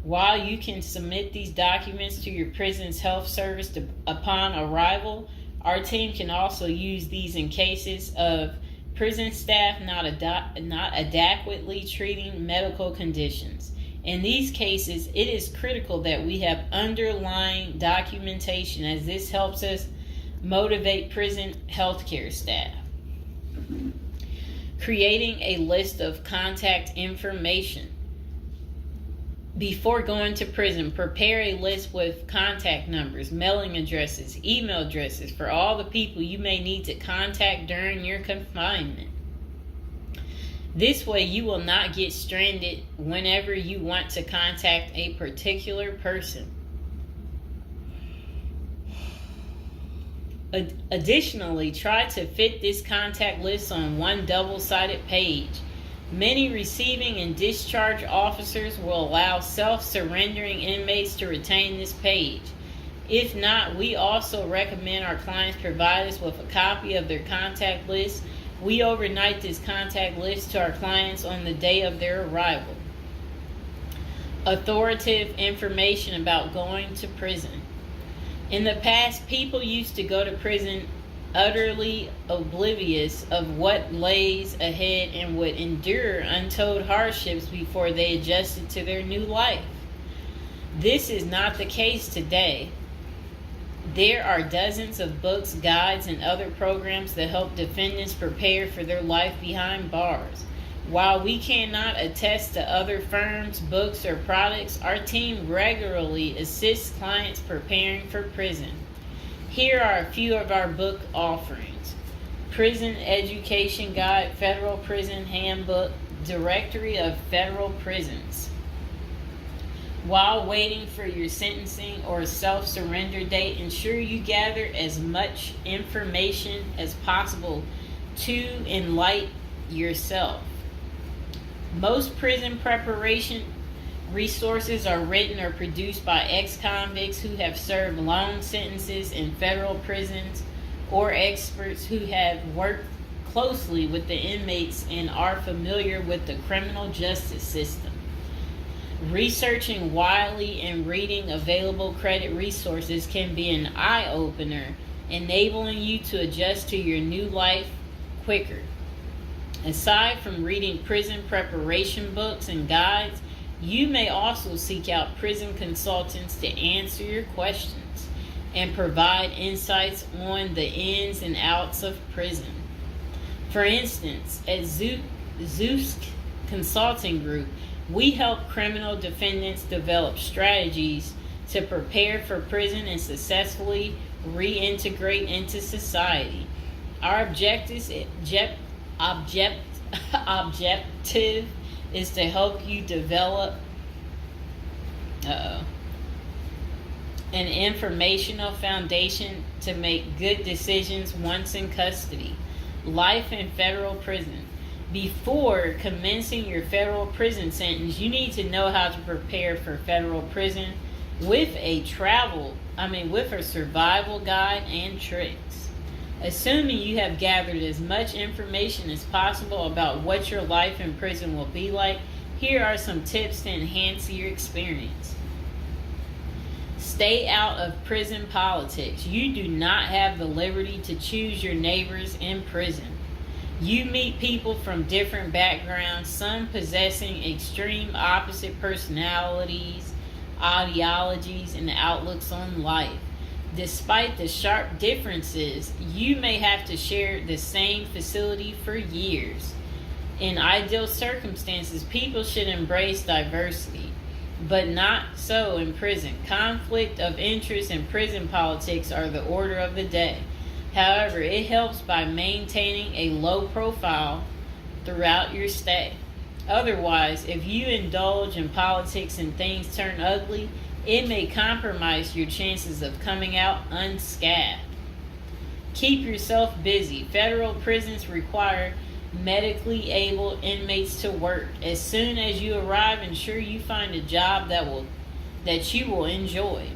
While you can submit these documents to your prison's health service upon arrival, our team can also use these in cases of prison staff not adequately treating medical conditions. In these cases, it is critical that we have underlying documentation, as this helps us motivate prison healthcare staff. Creating a list of contact information. Before going to prison, prepare a list with contact numbers, mailing addresses, email addresses for all the people you may need to contact during your confinement. This way, you will not get stranded whenever you want to contact a particular person. Additionally, try to fit this contact list on one double-sided page. Many receiving and discharge officers will allow self-surrendering inmates to retain this page. If not, we also recommend our clients provide us with a copy of their contact list. We overnight this contact list to our clients on the day of their arrival. Authoritative information about going to prison. In the past, people used to go to prison utterly oblivious of what lays ahead and would endure untold hardships before they adjusted to their new life. This is not the case today. There are dozens of books, guides, and other programs that help defendants prepare for their life behind bars. While we cannot attest to other firms, books, or products, our team regularly assists clients preparing for prison. Here are a few of our book offerings: Prison Education Guide, Federal Prison Handbook, Directory of Federal Prisons. While waiting for your sentencing or self-surrender date, ensure you gather as much information as possible to enlighten yourself. Most prison preparation resources are written or produced by ex-convicts who have served long sentences in federal prisons, or experts who have worked closely with the inmates and are familiar with the criminal justice system. Researching widely and reading available credit resources can be an eye-opener, enabling you to adjust to your new life quicker. Aside from reading prison preparation books and guides, you may also seek out prison consultants to answer your questions and provide insights on the ins and outs of prison. For instance, at Zeus Consulting Group, we help criminal defendants develop strategies to prepare for prison and successfully reintegrate into society. Our objective is to help you develop an informational foundation to make good decisions once in custody. Life in federal prison. Before commencing your federal prison sentence, you need to know how to prepare for federal prison with a survival guide and tricks. Assuming you have gathered as much information as possible about what your life in prison will be like, Here are some tips to enhance your experience. Stay out of prison politics. You do not have the liberty to choose your neighbors in prison. You meet people from different backgrounds, some possessing extreme opposite personalities, ideologies, and outlooks on life. Despite the sharp differences, you may have to share the same facility for years. In ideal circumstances, people should embrace diversity, but not so in prison. Conflict of interest and prison politics are the order of the day. However, it helps by maintaining a low profile throughout your stay. Otherwise, if you indulge in politics and things turn ugly, it may compromise your chances of coming out unscathed. Keep yourself busy. Federal prisons require medically able inmates to work. As soon as you arrive, ensure you find a job that you will enjoy.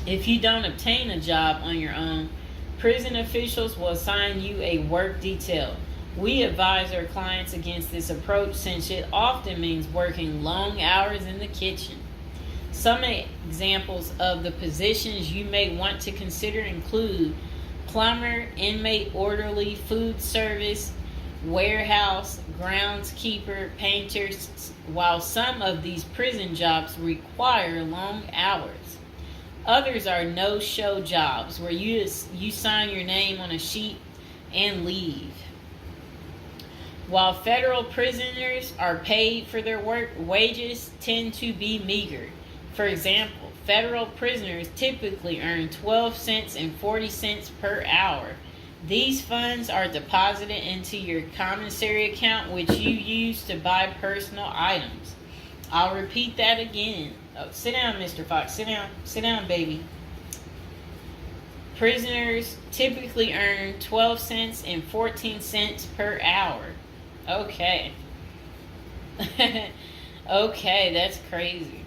If you don't obtain a job on your own, prison officials will assign you a work detail. We advise our clients against this approach since it often means working long hours in the kitchen. Some examples of the positions you may want to consider include plumber, inmate orderly, food service, warehouse, groundskeeper, painters. While some of these prison jobs require long hours, others are no-show jobs where you sign your name on a sheet and leave. While federal prisoners are paid for their work, wages tend to be meager. For example, federal prisoners typically earn 12 cents and 40 cents per hour. These funds are deposited into your commissary account, which you use to buy personal items. I'll repeat that again. Oh, sit down, Mr. Fox. Sit down. Sit down, baby. Prisoners typically earn 12 cents and 14 cents per hour. Okay. Okay, that's crazy.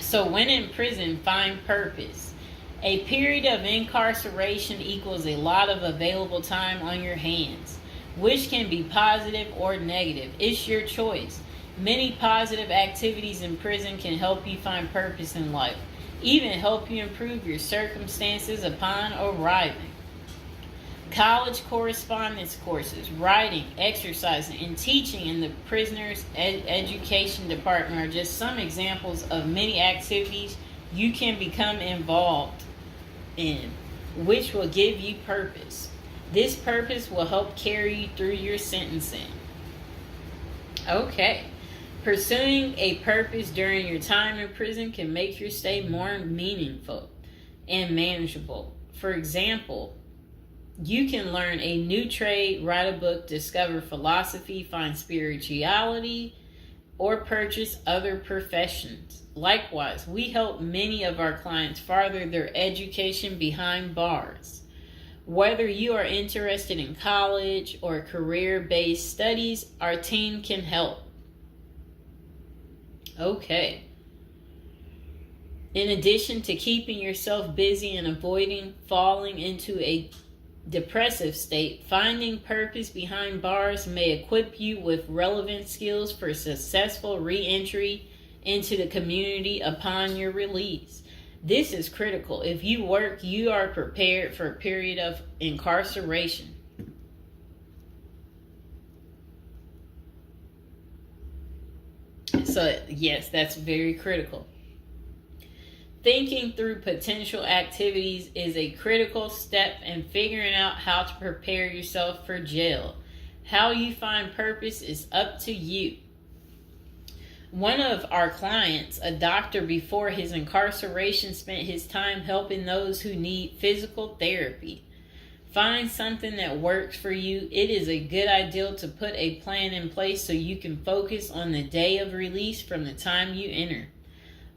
So when in prison, find purpose. A period of incarceration equals a lot of available time on your hands, which can be positive or negative. It's your choice. Many positive activities in prison can help you find purpose in life, even help you improve your circumstances upon arriving. College correspondence courses, writing, exercising, and teaching in the prisoner's education department are just some examples of many activities you can become involved in, which will give you purpose. This purpose will help carry you through your sentencing. Okay. Pursuing a purpose during your time in prison can make your stay more meaningful and manageable. For example, you can learn a new trade, write a book, discover philosophy, find spirituality, or purchase other professions. Likewise, we help many of our clients further their education behind bars. Whether you are interested in college or career-based studies, our team can help. Okay. In addition to keeping yourself busy and avoiding falling into a depressive state, finding purpose behind bars may equip you with relevant skills for successful re-entry into the community upon your release. This is critical. If you work, you are prepared for a period of incarceration. So, yes, that's very critical. Thinking through potential activities is a critical step in figuring out how to prepare yourself for jail. How you find purpose is up to you. One of our clients, a doctor before his incarceration, spent his time helping those who need physical therapy. Find something that works for you. It is a good idea to put a plan in place so you can focus on the day of release from the time you enter.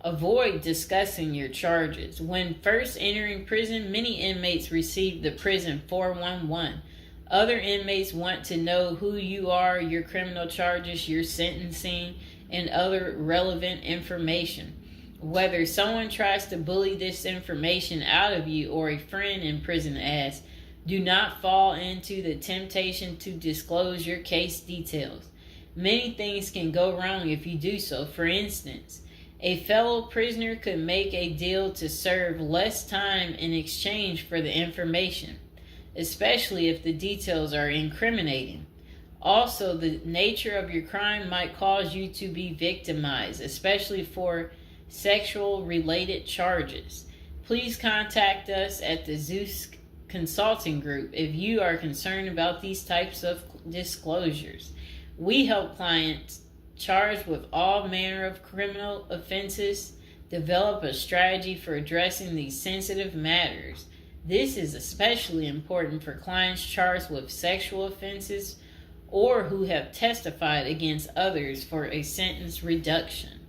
Avoid discussing your charges. When first entering prison, many inmates receive the prison 411. Other inmates want to know who you are, your criminal charges, your sentencing, and other relevant information. Whether someone tries to bully this information out of you or a friend in prison asks, do not fall into the temptation to disclose your case details. Many things can go wrong if you do so. For instance, a fellow prisoner could make a deal to serve less time in exchange for the information, especially if the details are incriminating. Also, the nature of your crime might cause you to be victimized, especially for sexual related charges. Please contact us at the Zeus Consulting Group if you are concerned about these types of disclosures. We help clients charged with all manner of criminal offenses develop a strategy for addressing these sensitive matters. This is especially important for clients charged with sexual offenses or who have testified against others for a sentence reduction.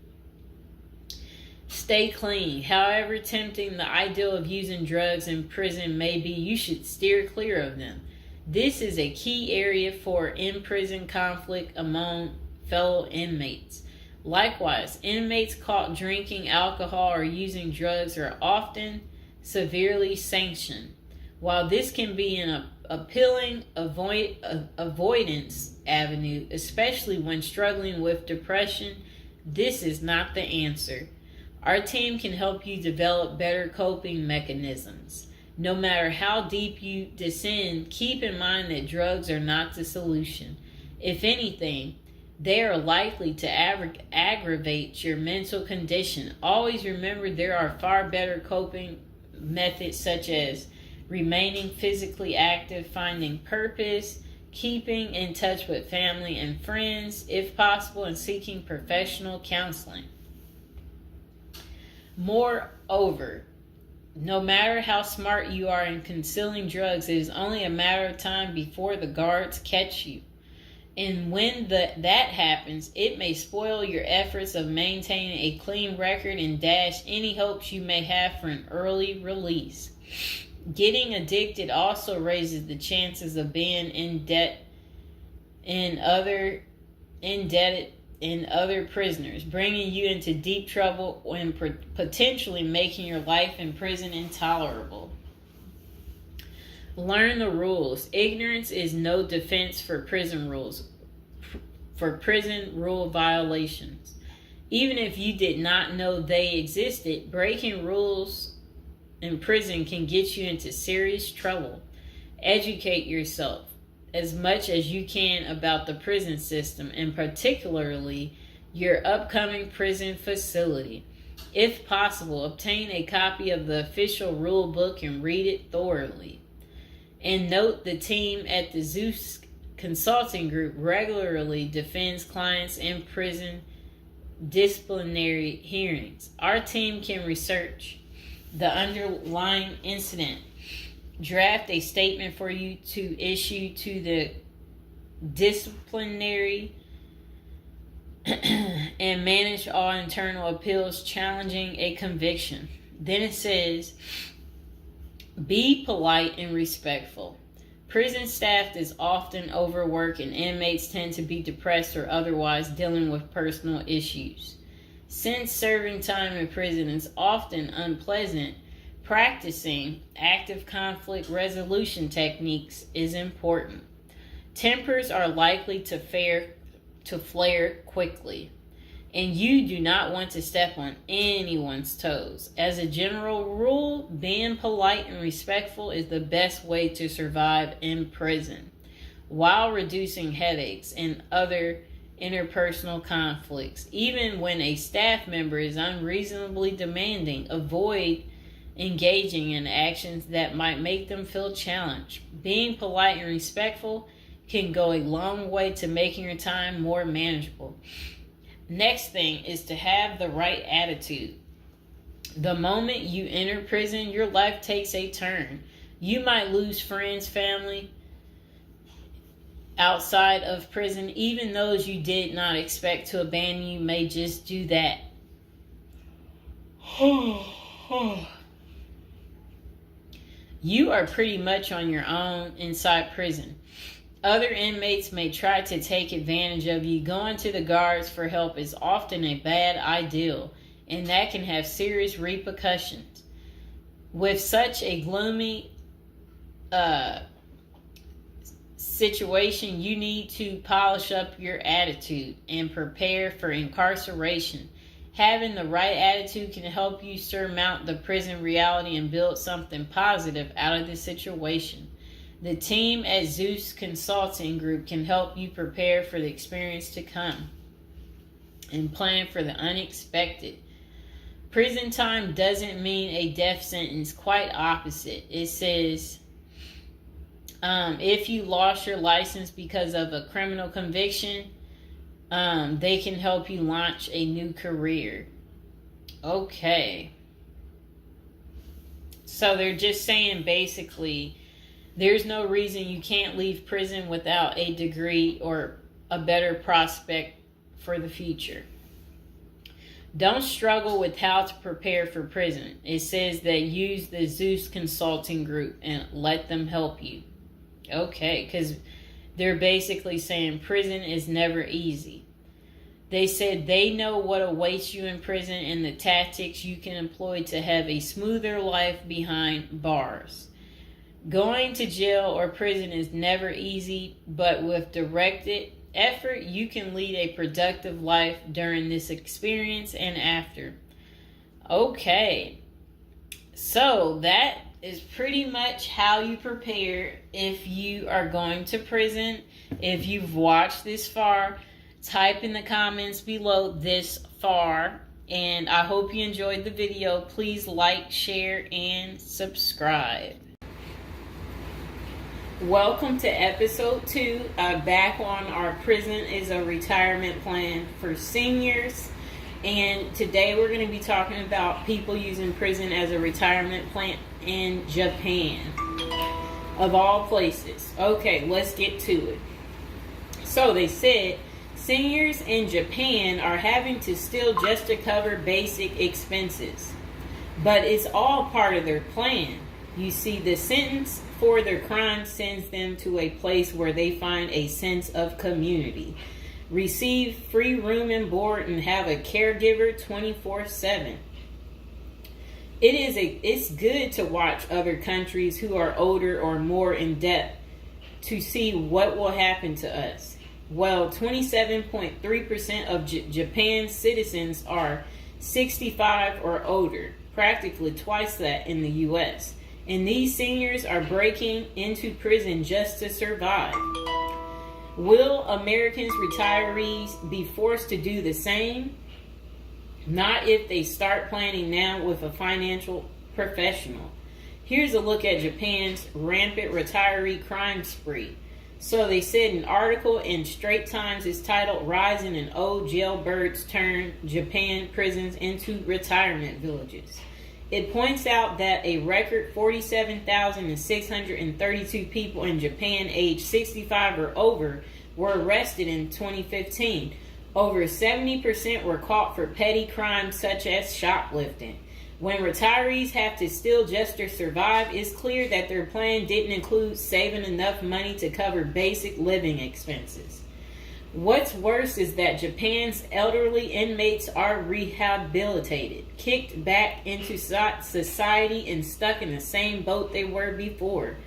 Stay clean. However tempting the ideal of using drugs in prison may be, you should steer clear of them. This is a key area for in-prison conflict among fellow inmates. Likewise, inmates caught drinking alcohol or using drugs are often severely sanctioned. While this can be an appealing avoidance avenue, especially when struggling with depression, this is not the answer. Our team can help you develop better coping mechanisms. No matter how deep you descend, keep in mind that drugs are not the solution. If anything, they are likely to aggravate your mental condition. Always remember there are far better coping methods such as remaining physically active, finding purpose, keeping in touch with family and friends, if possible, and seeking professional counseling. Moreover, no matter how smart you are in concealing drugs, it is only a matter of time before the guards catch you. And when that happens, it may spoil your efforts of maintaining a clean record and dash any hopes you may have for an early release. Getting addicted also raises the chances of being indebted in other prisoners, bringing you into deep trouble and potentially making your life in prison intolerable. Learn the rules. Ignorance is no defense for prison rules, for prison rule violations. Even if you did not know they existed, breaking rules in prison can get you into serious trouble. Educate yourself as much as you can about the prison system, and particularly your upcoming prison facility. If possible, obtain a copy of the official rule book and read it thoroughly. And note, the team at the Zeus Consulting Group regularly defends clients in prison disciplinary hearings. Our team can research the underlying incident, draft a statement for you to issue to the disciplinary, and manage all internal appeals challenging a conviction. Then it says, be polite and respectful. Prison staff is often overworked and inmates tend to be depressed or otherwise dealing with personal issues. Since serving time in prison is often unpleasant, practicing active conflict resolution techniques is important. Tempers are likely to flare quickly, and you do not want to step on anyone's toes. As a general rule, being polite and respectful is the best way to survive in prison, while reducing headaches and other interpersonal conflicts. Even when a staff member is unreasonably demanding, avoid engaging in actions that might make them feel challenged. Being polite and respectful can go a long way to making your time more manageable. Next thing is to have the right attitude. The moment you enter prison, your life takes a turn. You might lose friends, family outside of prison. Even those you did not expect to abandon you may just do that. You are pretty much on your own inside prison. Other inmates may try to take advantage of you. Going to the guards for help is often a bad idea, and that can have serious repercussions. With such a gloomy situation, you need to polish up your attitude and prepare for incarceration. Having the right attitude can help you surmount the prison reality and build something positive out of the situation. The team at Zeus Consulting Group can help you prepare for the experience to come and plan for the unexpected. Prison time doesn't mean a death sentence, quite opposite. It says, if you lost your license because of a criminal conviction, they can help you launch a new career. Okay. So they're just saying basically, there's no reason you can't leave prison without a degree or a better prospect for the future. Don't struggle with how to prepare for prison. It says that use the Zeus Consulting Group and let them help you. Okay, because they're basically saying prison is never easy. They said they know what awaits you in prison and the tactics you can employ to have a smoother life behind bars. Going to jail or prison is never easy, but with directed effort, you can lead a productive life during this experience and after. Okay, so that is pretty much how you prepare if you are going to prison. If you've watched this far, type in the comments below this far, and I hope you enjoyed the video. Please like, share, and subscribe. Welcome to episode 2, back on our Prison is a Retirement Plan for Seniors. And today we're going to be talking about people using prison as a retirement plan in Japan, of all places. Okay, let's get to it. So they said seniors in Japan are having to steal just to cover basic expenses, but it's all part of their plan. You see, the sentence for their crime sends them to a place where they find a sense of community, receive free room and board, and have a caregiver 24/7. It's good to watch other countries who are older or more in debt to see what will happen to us. Well, 27.3% of Japan's citizens are 65 or older, practically twice that in the U.S. And these seniors are breaking into prison just to survive. Will Americans retirees be forced to do the same? Not if they start planning now with a financial professional. Here's a look at Japan's rampant retiree crime spree. So they said an article in Straits Times is titled "Rising in Old Jailbirds Turn Japan Prisons into Retirement Villages." It points out that a record 47,632 people in Japan aged 65 or over were arrested in 2015. Over 70% were caught for petty crimes such as shoplifting. When retirees have to steal just to survive, it's clear that their plan didn't include saving enough money to cover basic living expenses. What's worse is that Japan's elderly inmates are rehabilitated, kicked back into society, and stuck in the same boat they were before.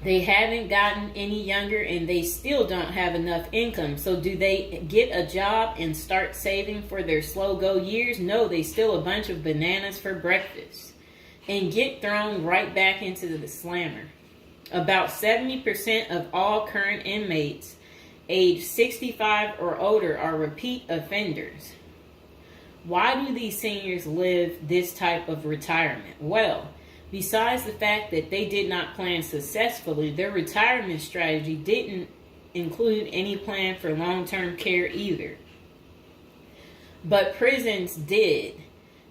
They haven't gotten any younger, and they still don't have enough income. So do they get a job and start saving for their slow-go years? No, they steal a bunch of bananas for breakfast and get thrown right back into the slammer. About 70% of all current inmates aged 65 or older are repeat offenders. Why do these seniors live this type of retirement? Well, besides the fact that they did not plan successfully, their retirement strategy didn't include any plan for long-term care either. But prisons did.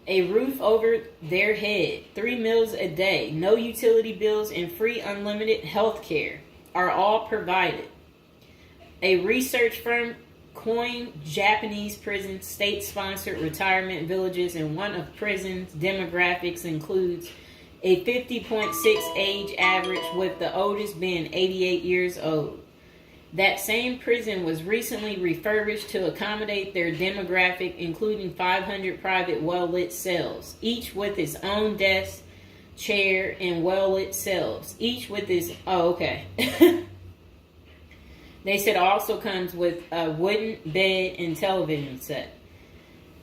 A roof over their head, 3 meals a day, no utility bills, and free unlimited health care are all provided. A research firm coined Japanese prisons state-sponsored retirement villages, and one of prisons' demographics includes a 50.6 age average, with the oldest being 88 years old. That same prison was recently refurbished to accommodate their demographic, including 500 private well-lit cells, each with its own desk, chair, and well-lit cells, each with its... Oh, okay. They said also comes with a wooden bed and television set.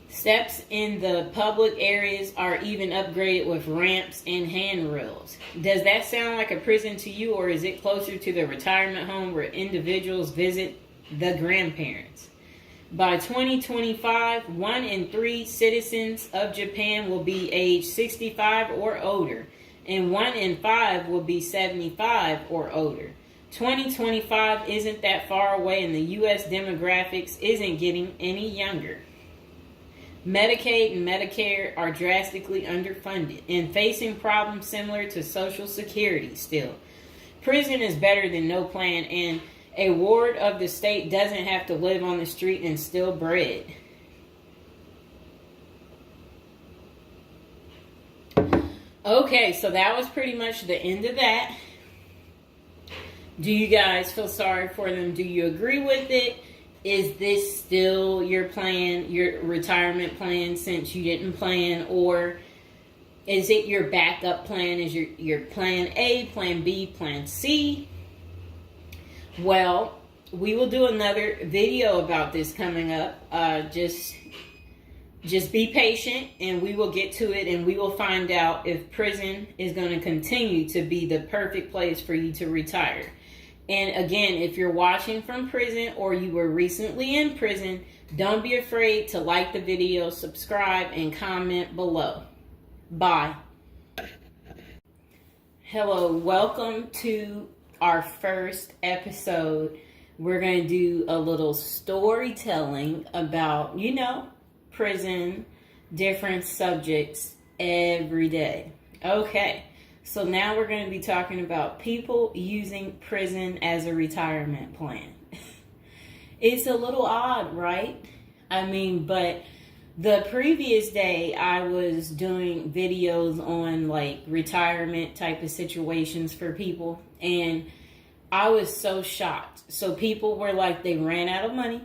Steps in the public areas are even upgraded with ramps and handrails. Does that sound like a prison to you, or is it closer to the retirement home where individuals visit the grandparents? By 2025, 1 in 3 citizens of Japan will be age 65 or older, and 1 in 5 will be 75 or older. 2025 isn't that far away, and the U.S. demographics isn't getting any younger. Medicaid and Medicare are drastically underfunded and facing problems similar to Social Security still. Prison is better than no plan, and a ward of the state doesn't have to live on the street and steal bread. Okay, so that was pretty much the end of that. Do you guys feel sorry for them? Do you agree with it? Is this still your plan, your retirement plan, since you didn't plan? Or is it your backup plan? Is your plan A, plan B, plan C? Well, we will do another video about this coming up. Just be patient, and we will get to it, and we will find out if prison is going to continue to be the perfect place for you to retire. And again, if you're watching from prison or you were recently in prison, don't be afraid to like the video, subscribe, and comment below. Bye. Hello, welcome to our first episode. We're going to do a little storytelling about, prison, different subjects every day. Okay. So now we're going to be talking about people using prison as a retirement plan. It's a little odd, right? But the previous day I was doing videos on like retirement type of situations for people, and I was so shocked. So people were like, they ran out of money,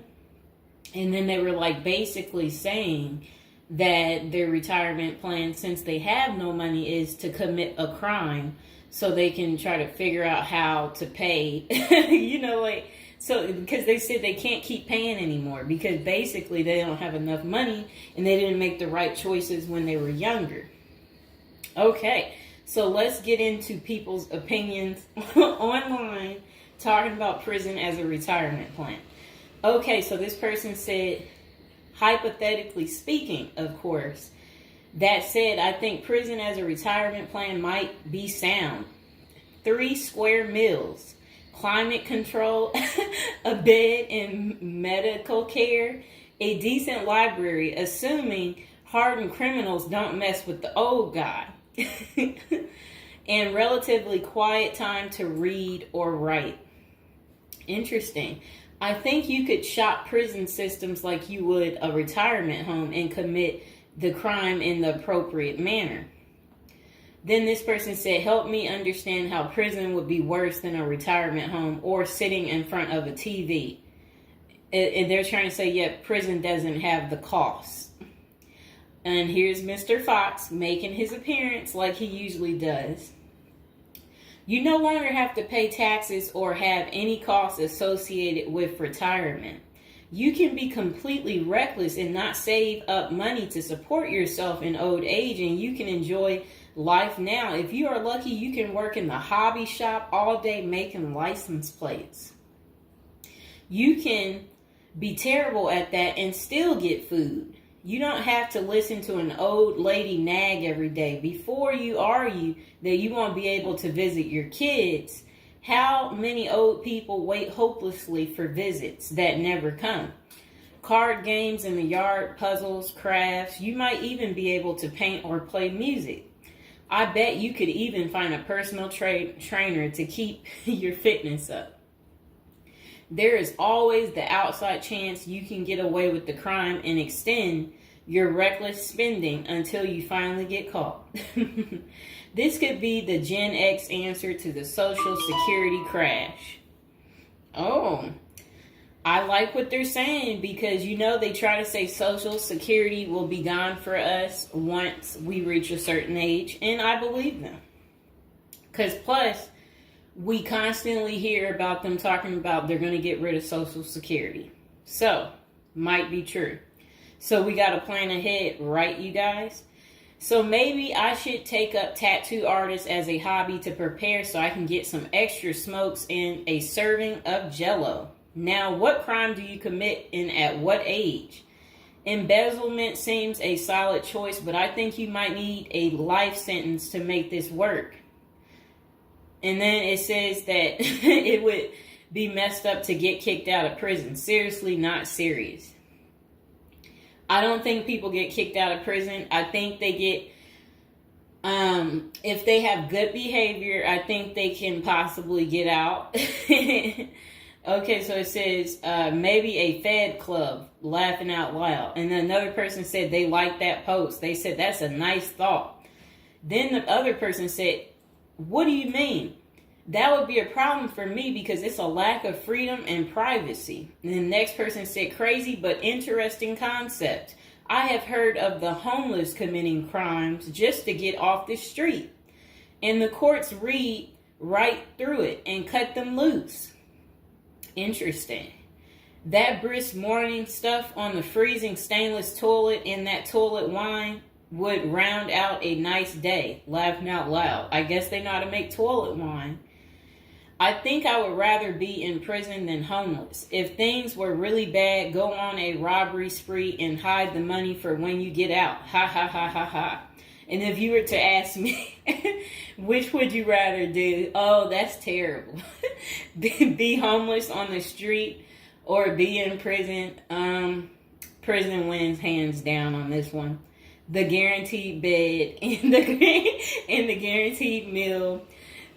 and then they were like basically saying that their retirement plan, since they have no money, is to commit a crime so they can try to figure out how to pay. So because they said they can't keep paying anymore because basically they don't have enough money and they didn't make the right choices when they were younger. Okay, so let's get into people's opinions online talking about prison as a retirement plan. Okay, so this person said, hypothetically speaking, of course, that said, I think prison as a retirement plan might be sound. 3 square meals, climate control, a bed and medical care, a decent library, assuming hardened criminals don't mess with the old guy, and relatively quiet time to read or write. Interesting. I think you could shop prison systems like you would a retirement home and commit the crime in the appropriate manner. Then this person said, help me understand how prison would be worse than a retirement home or sitting in front of a TV. And they're trying to say, yeah, prison doesn't have the costs. And here's Mr. Fox making his appearance like he usually does. You no longer have to pay taxes or have any costs associated with retirement. You can be completely reckless and not save up money to support yourself in old age, and you can enjoy life now. If you are lucky, you can work in the hobby shop all day making license plates. You can be terrible at that and still get food. You don't have to listen to an old lady nag every day before you argue that you won't be able to visit your kids. How many old people wait hopelessly for visits that never come? Card games in the yard, puzzles, crafts. You might even be able to paint or play music. I bet you could even find a personal trainer to keep your fitness up. There is always the outside chance you can get away with the crime and extend your reckless spending until you finally get caught. This could be the Gen X answer to the Social Security crash. Oh, I like what they're saying because, they try to say Social Security will be gone for us once we reach a certain age. And I believe them. Because plus, we constantly hear about them talking about they're going to get rid of Social Security. So, might be true. So we got to plan ahead, right, you guys? So maybe I should take up tattoo artists as a hobby to prepare so I can get some extra smokes and a serving of Jell-O. Now, what crime do you commit and at what age? Embezzlement seems a solid choice, but I think you might need a life sentence to make this work. And then it says that it would be messed up to get kicked out of prison. Seriously, not serious. I don't think people get kicked out of prison. I think they get, if they have good behavior, I think they can possibly get out. Okay, so it says, maybe a Fed club, laughing out loud. And then another person said they liked that post. They said, that's a nice thought. Then the other person said, what do you mean? That would be a problem for me because it's a lack of freedom and privacy. And the next person said, crazy but interesting concept. I have heard of the homeless committing crimes just to get off the street. And the courts read right through it and cut them loose. Interesting. That brisk morning stuff on the freezing stainless toilet and that toilet wine would round out a nice day. Laughing out loud. I guess they know how to make toilet wine. I think I would rather be in prison than homeless. If things were really bad, go on a robbery spree and hide the money for when you get out. Ha ha ha ha ha. And if you were to ask me, which would you rather do? Oh, that's terrible. Be homeless on the street or be in prison. Prison wins hands down on this one. The guaranteed bed and the guaranteed meal,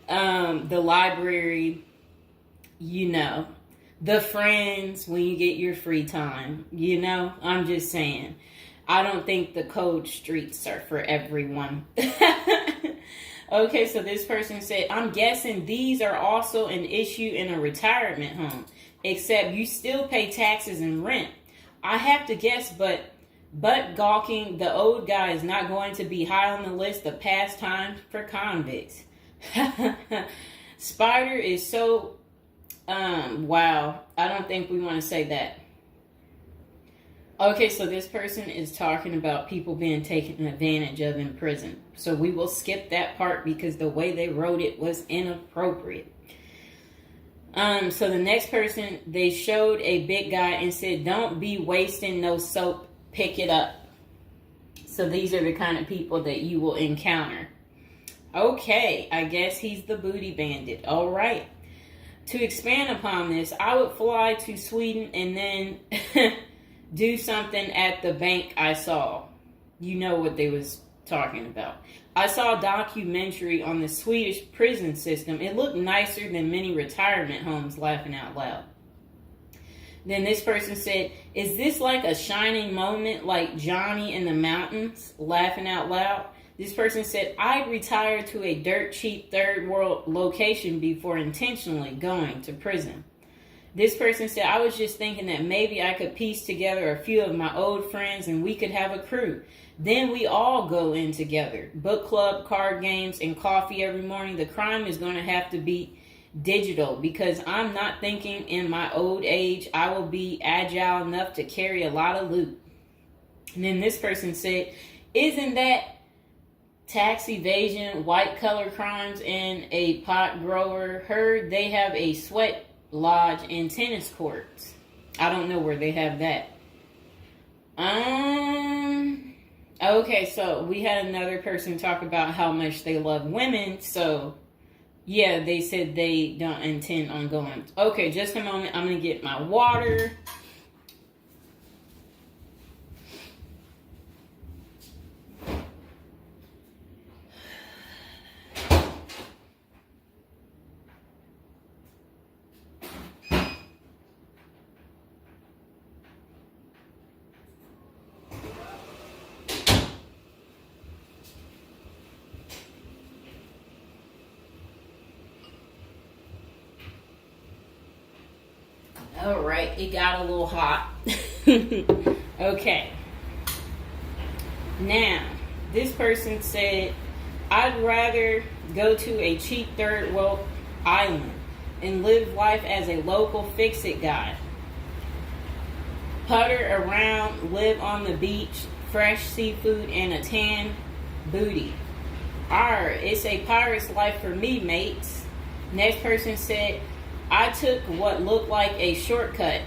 the library, the friends when you get your free time. I'm just saying. I don't think the cold streets are for everyone. Okay, so this person said, I'm guessing these are also an issue in a retirement home, except you still pay taxes and rent. I have to guess, but gawking, the old guy is not going to be high on the list of pastimes for convicts. Spider is so, wow. I don't think we want to say that. Okay, so this person is talking about people being taken advantage of in prison. So we will skip that part because the way they wrote it was inappropriate. So the next person, they showed a big guy and said, don't be wasting no soap, pick it up. So these are the kind of people that you will encounter. Okay, I guess he's the booty bandit. All right. To expand upon this, I would fly to Sweden and then do something at the bank I saw. You know what they was talking about. I saw a documentary on the Swedish prison system. It looked nicer than many retirement homes, laughing out loud. Then this person said, is this like a shining moment like Johnny in the Mountains, laughing out loud? This person said, I'd retire to a dirt cheap third world location before intentionally going to prison. This person said, I was just thinking that maybe I could piece together a few of my old friends and we could have a crew. Then we all go in together. Book club, card games, and coffee every morning. The crime is going to have to be digital because I'm not thinking in my old age I will be agile enough to carry a lot of loot. And then this person said, isn't that tax evasion, white collar crimes, and a pot grower? Heard they have a sweat lodge and tennis courts. I don't know where they have that. Okay, so we had another person talk about how much they love women. So yeah, they said they don't intend on going. Okay, just a moment. I'm gonna get my water. All right, it got a little hot. Okay. Now, this person said, I'd rather go to a cheap third world island and live life as a local fix-it guy. Putter around, live on the beach, fresh seafood, and a tan booty. It's a pirate's life for me, mates. Next person said, I took what looked like a shortcut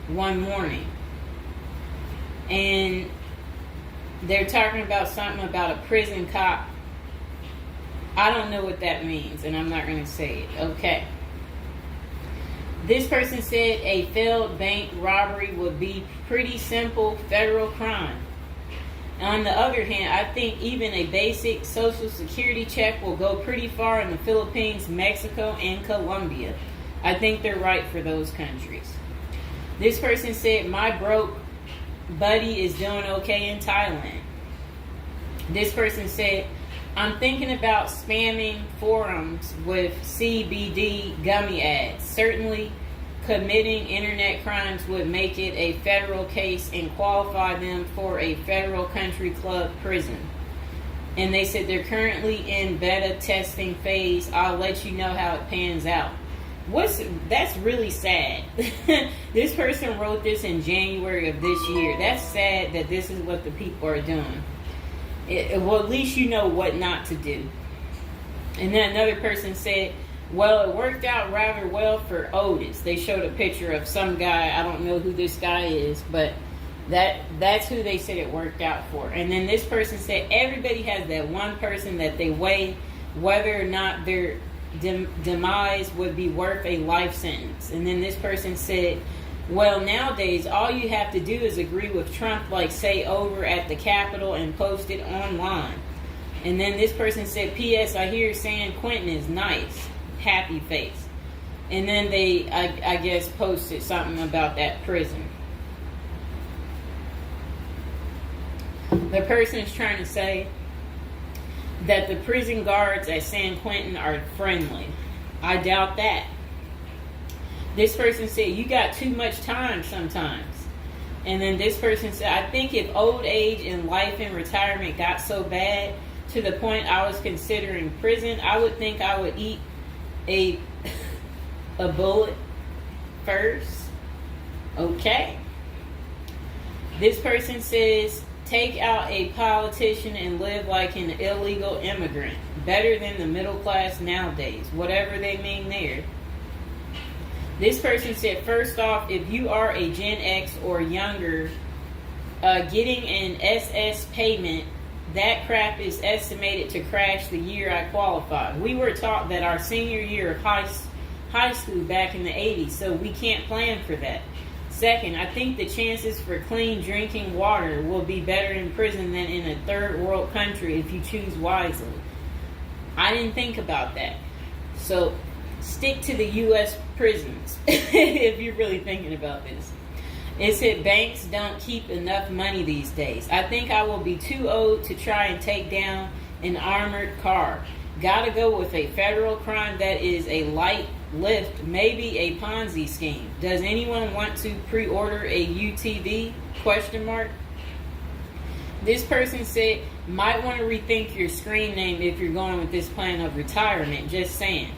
one morning. And they're talking about something about a prison cop. I don't know what that means, and I'm not going to say it. Okay. This person said a failed bank robbery would be pretty simple federal crime. On the other hand, I think even a basic social security check will go pretty far in the Philippines, Mexico, and Colombia. I think they're right for those countries. This person said, my broke buddy is doing okay in Thailand. This person said, I'm thinking about spamming forums with CBD gummy ads. Certainly, committing internet crimes would make it a federal case and qualify them for a federal country club prison. And they said they're currently in beta testing phase. I'll let you know how it pans out. That's really sad. This person wrote this in January of this year. That's sad that this is what the people are doing. Well, at least you know what not to do. And then another person said, well, it worked out rather well for Otis. They showed a picture of some guy. I don't know who this guy is, but that's who they said it worked out for. And then this person said everybody has that one person that they weigh whether or not their demise would be worth a life sentence. And then this person said, well, nowadays all you have to do is agree with Trump, like say over at the Capitol, and post it online. And then this person said, P.S. I hear San Quentin is nice. Happy face. And then they, I guess, posted something about that prison. The person is trying to say that the prison guards at San Quentin are friendly. I doubt that. This person said, you got too much time sometimes. And then this person said, I think if old age and life in retirement got so bad to the point I was considering prison, I would think I would eat a bullet first. Okay. This person says, take out a politician and live like an illegal immigrant. Better than the middle class nowadays. Whatever they mean there. This person said, first off, if you are a Gen X or younger, getting an SS payment, that crap is estimated to crash the year I qualified. We were taught that our senior year of high school back in the 80s, so we can't plan for that. Second, I think the chances for clean drinking water will be better in prison than in a third world country if you choose wisely. I didn't think about that. So stick to the U.S. prisons if you're really thinking about this. It said banks don't keep enough money these days. I think I will be too old to try and take down an armored car. Gotta go with a federal crime that is a light lift, maybe a Ponzi scheme. Does anyone want to pre-order a UTV? Question mark. This person said, might want to rethink your screen name if you're going with this plan of retirement. Just saying.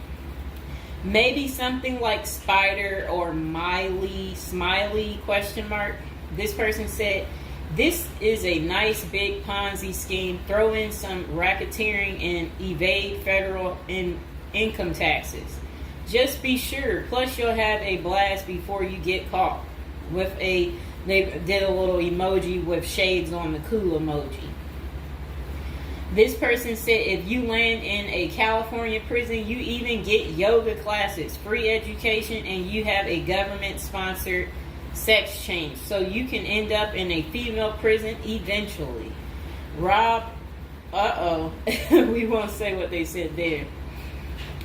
Maybe something like Spider or Smiley, question mark. This person said, this is a nice big Ponzi scheme. Throw in some racketeering and evade federal income taxes. Just be sure. Plus you'll have a blast before you get caught. They did a little emoji with shades on the cool emoji. This person said if you land in a California prison, you even get yoga classes, free education, and you have a government-sponsored sex change. So you can end up in a female prison eventually. Rob, we won't say what they said there.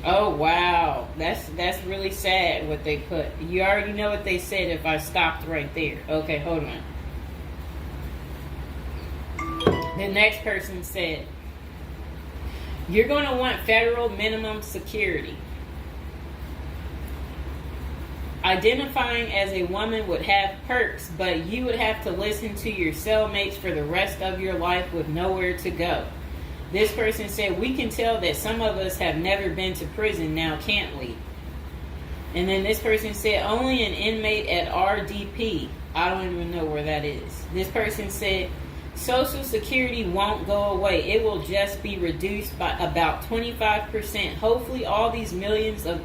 Oh, wow. That's really sad what they put. You already know what they said if I stopped right there. Okay, hold on. The next person said, you're going to want federal minimum security. Identifying as a woman would have perks, but you would have to listen to your cellmates for the rest of your life with nowhere to go. This person said, we can tell that some of us have never been to prison now, can't we? And then this person said, only an inmate at RDP. I don't even know where that is. This person said, Social Security won't go away. It will just be reduced by about 25%. Hopefully all these millions of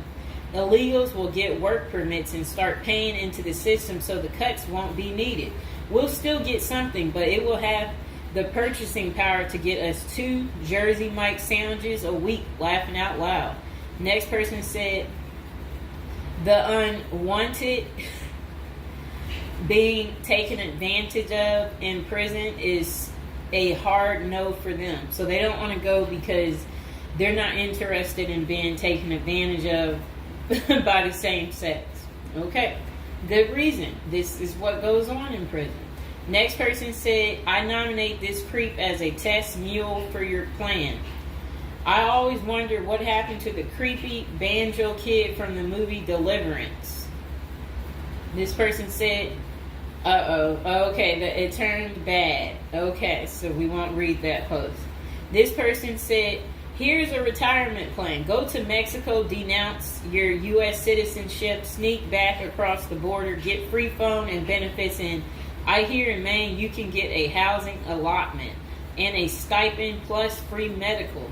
illegals will get work permits and start paying into the system so the cuts won't be needed. We'll still get something, but it will have the purchasing power to get us 2 Jersey Mike sandwiches a week, laughing out loud. Next person said, the unwanted being taken advantage of in prison is a hard no for them. So they don't want to go because they're not interested in being taken advantage of by the same sex. Okay, good reason. This is what goes on in prison. Next person said, I nominate this creep as a test mule for your plan. I always wonder what happened to the creepy banjo kid from the movie Deliverance. This person said, okay, it turned bad. Okay, so we won't read that post. This person said, here's a retirement plan. Go to Mexico, denounce your U.S. citizenship, sneak back across the border, get free phone and benefits, and I hear in Maine you can get a housing allotment and a stipend plus free medical.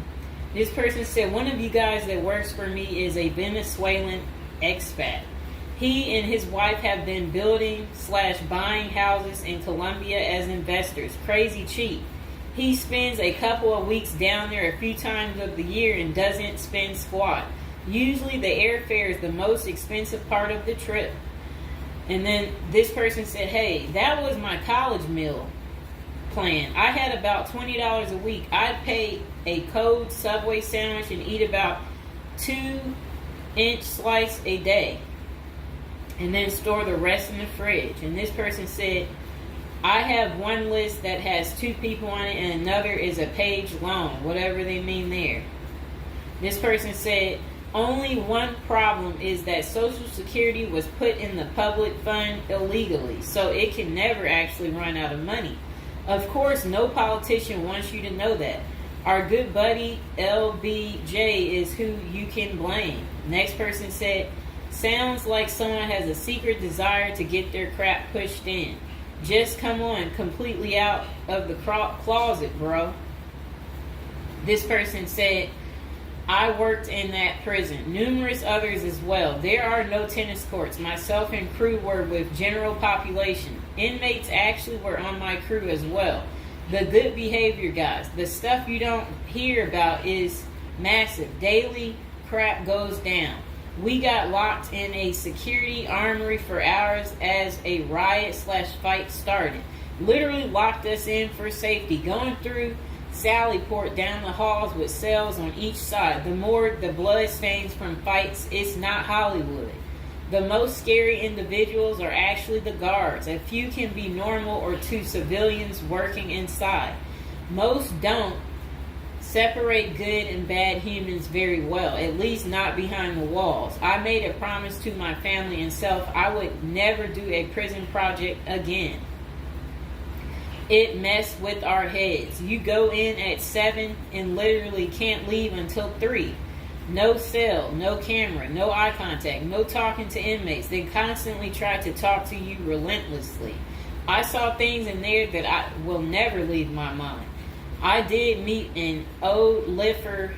This person said, one of you guys that works for me is a Venezuelan expat. He and his wife have been building/buying houses in Colombia as investors. Crazy cheap. He spends a couple of weeks down there a few times of the year and doesn't spend squat. Usually the airfare is the most expensive part of the trip. And then this person said, hey, that was my college meal plan. I had about $20 a week. I'd pay a cold Subway sandwich and eat about 2-inch slice a day, and then store the rest in the fridge. And this person said, I have one list that has 2 people on it and another is a page long, whatever they mean there. This person said, only one problem is that Social Security was put in the public fund illegally, so it can never actually run out of money. Of course, no politician wants you to know that. Our good buddy LBJ is who you can blame. Next person said, sounds like someone has a secret desire to get their crap pushed in. Just come on, completely out of the closet, bro. This person said, I worked in that prison. Numerous others as well. There are no tennis courts. Myself and crew were with general population. Inmates actually were on my crew as well. The good behavior guys. The stuff you don't hear about is massive. Daily crap goes down. We got locked in a security armory for hours as a riot/fight started. Literally locked us in for safety. Going through Sallyport down the halls with cells on each side. The more the blood stains from fights, it's not Hollywood. The most scary individuals are actually the guards. A few can be normal or 2 civilians working inside. Most don't separate good and bad humans very well, at least not behind the walls. I made a promise to my family and self I would never do a prison project again. It messed with our heads. You go in at 7 and literally can't leave until 3. No cell, no camera, no eye contact, no talking to inmates. They constantly try to talk to you relentlessly. I saw things in there that I will never leave my mind. I did meet an old lifer.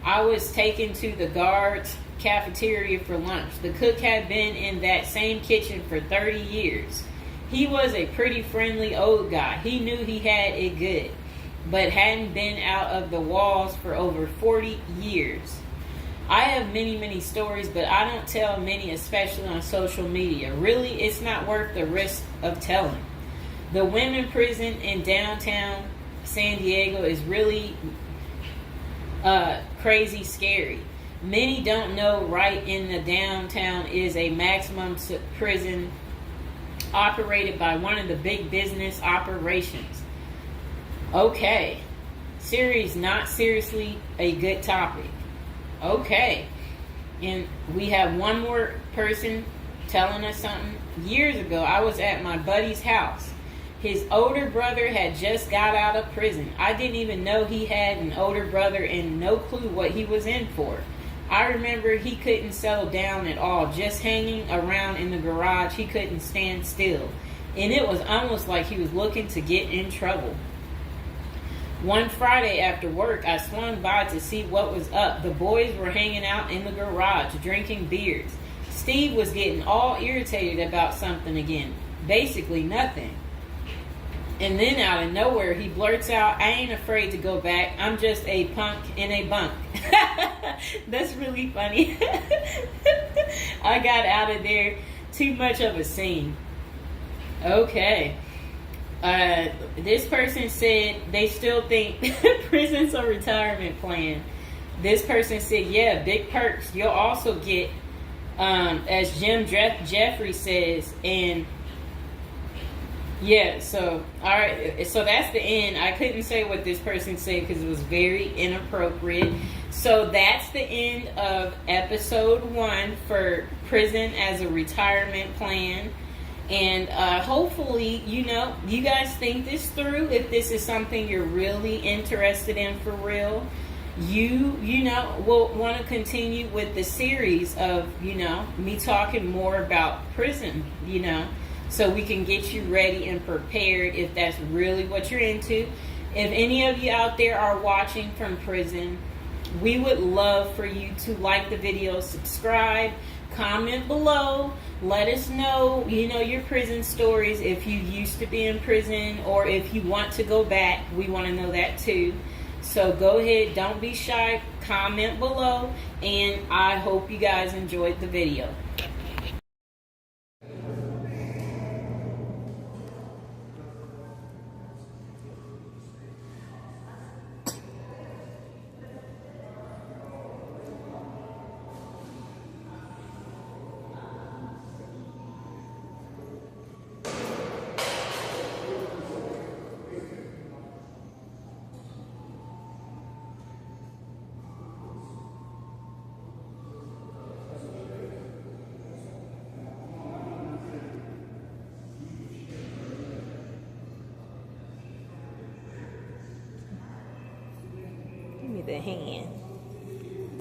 I was taken to the guards' cafeteria for lunch. The cook had been in that same kitchen for 30 years. He was a pretty friendly old guy. He knew he had it good, but hadn't been out of the walls for over 40 years. I have many, many stories, but I don't tell many, especially on social media. Really, it's not worth the risk of telling. The women prison in downtown San Diego is really crazy scary. Many don't know right in the downtown is a maximum prison operated by one of the big business operations. Okay. Series not seriously a good topic. Okay. And we have one more person telling us something. Years ago, I was at my buddy's house. His older brother had just got out of prison. I didn't even know he had an older brother and no clue what he was in for. I remember he couldn't settle down at all, just hanging around in the garage. He couldn't stand still. And it was almost like he was looking to get in trouble. One Friday after work, I swung by to see what was up. The boys were hanging out in the garage, drinking beers. Steve was getting all irritated about something again. Basically nothing. And then out of nowhere, he blurts out, "I ain't afraid to go back. I'm just a punk in a bunk." That's really funny. I got out of there. Too much of a scene. Okay. This person said they still think prison's a retirement plan. This person said, yeah, big perks. You'll also get, as Jim Jeffrey says, and yeah, so, all right, so that's the end. I couldn't say what this person said because it was very inappropriate. So that's the end of episode 1 for prison as a retirement plan. And hopefully, you guys think this through. If this is something you're really interested in for real, you will want to continue with the series of, me talking more about prison, so we can get you ready and prepared if that's really what you're into. If any of you out there are watching from prison, we would love for you to like the video, subscribe, comment below, let us know, your prison stories, if you used to be in prison or if you want to go back. We want to know that too. So go ahead, don't be shy, comment below, and I hope you guys enjoyed the video. Give me the hand.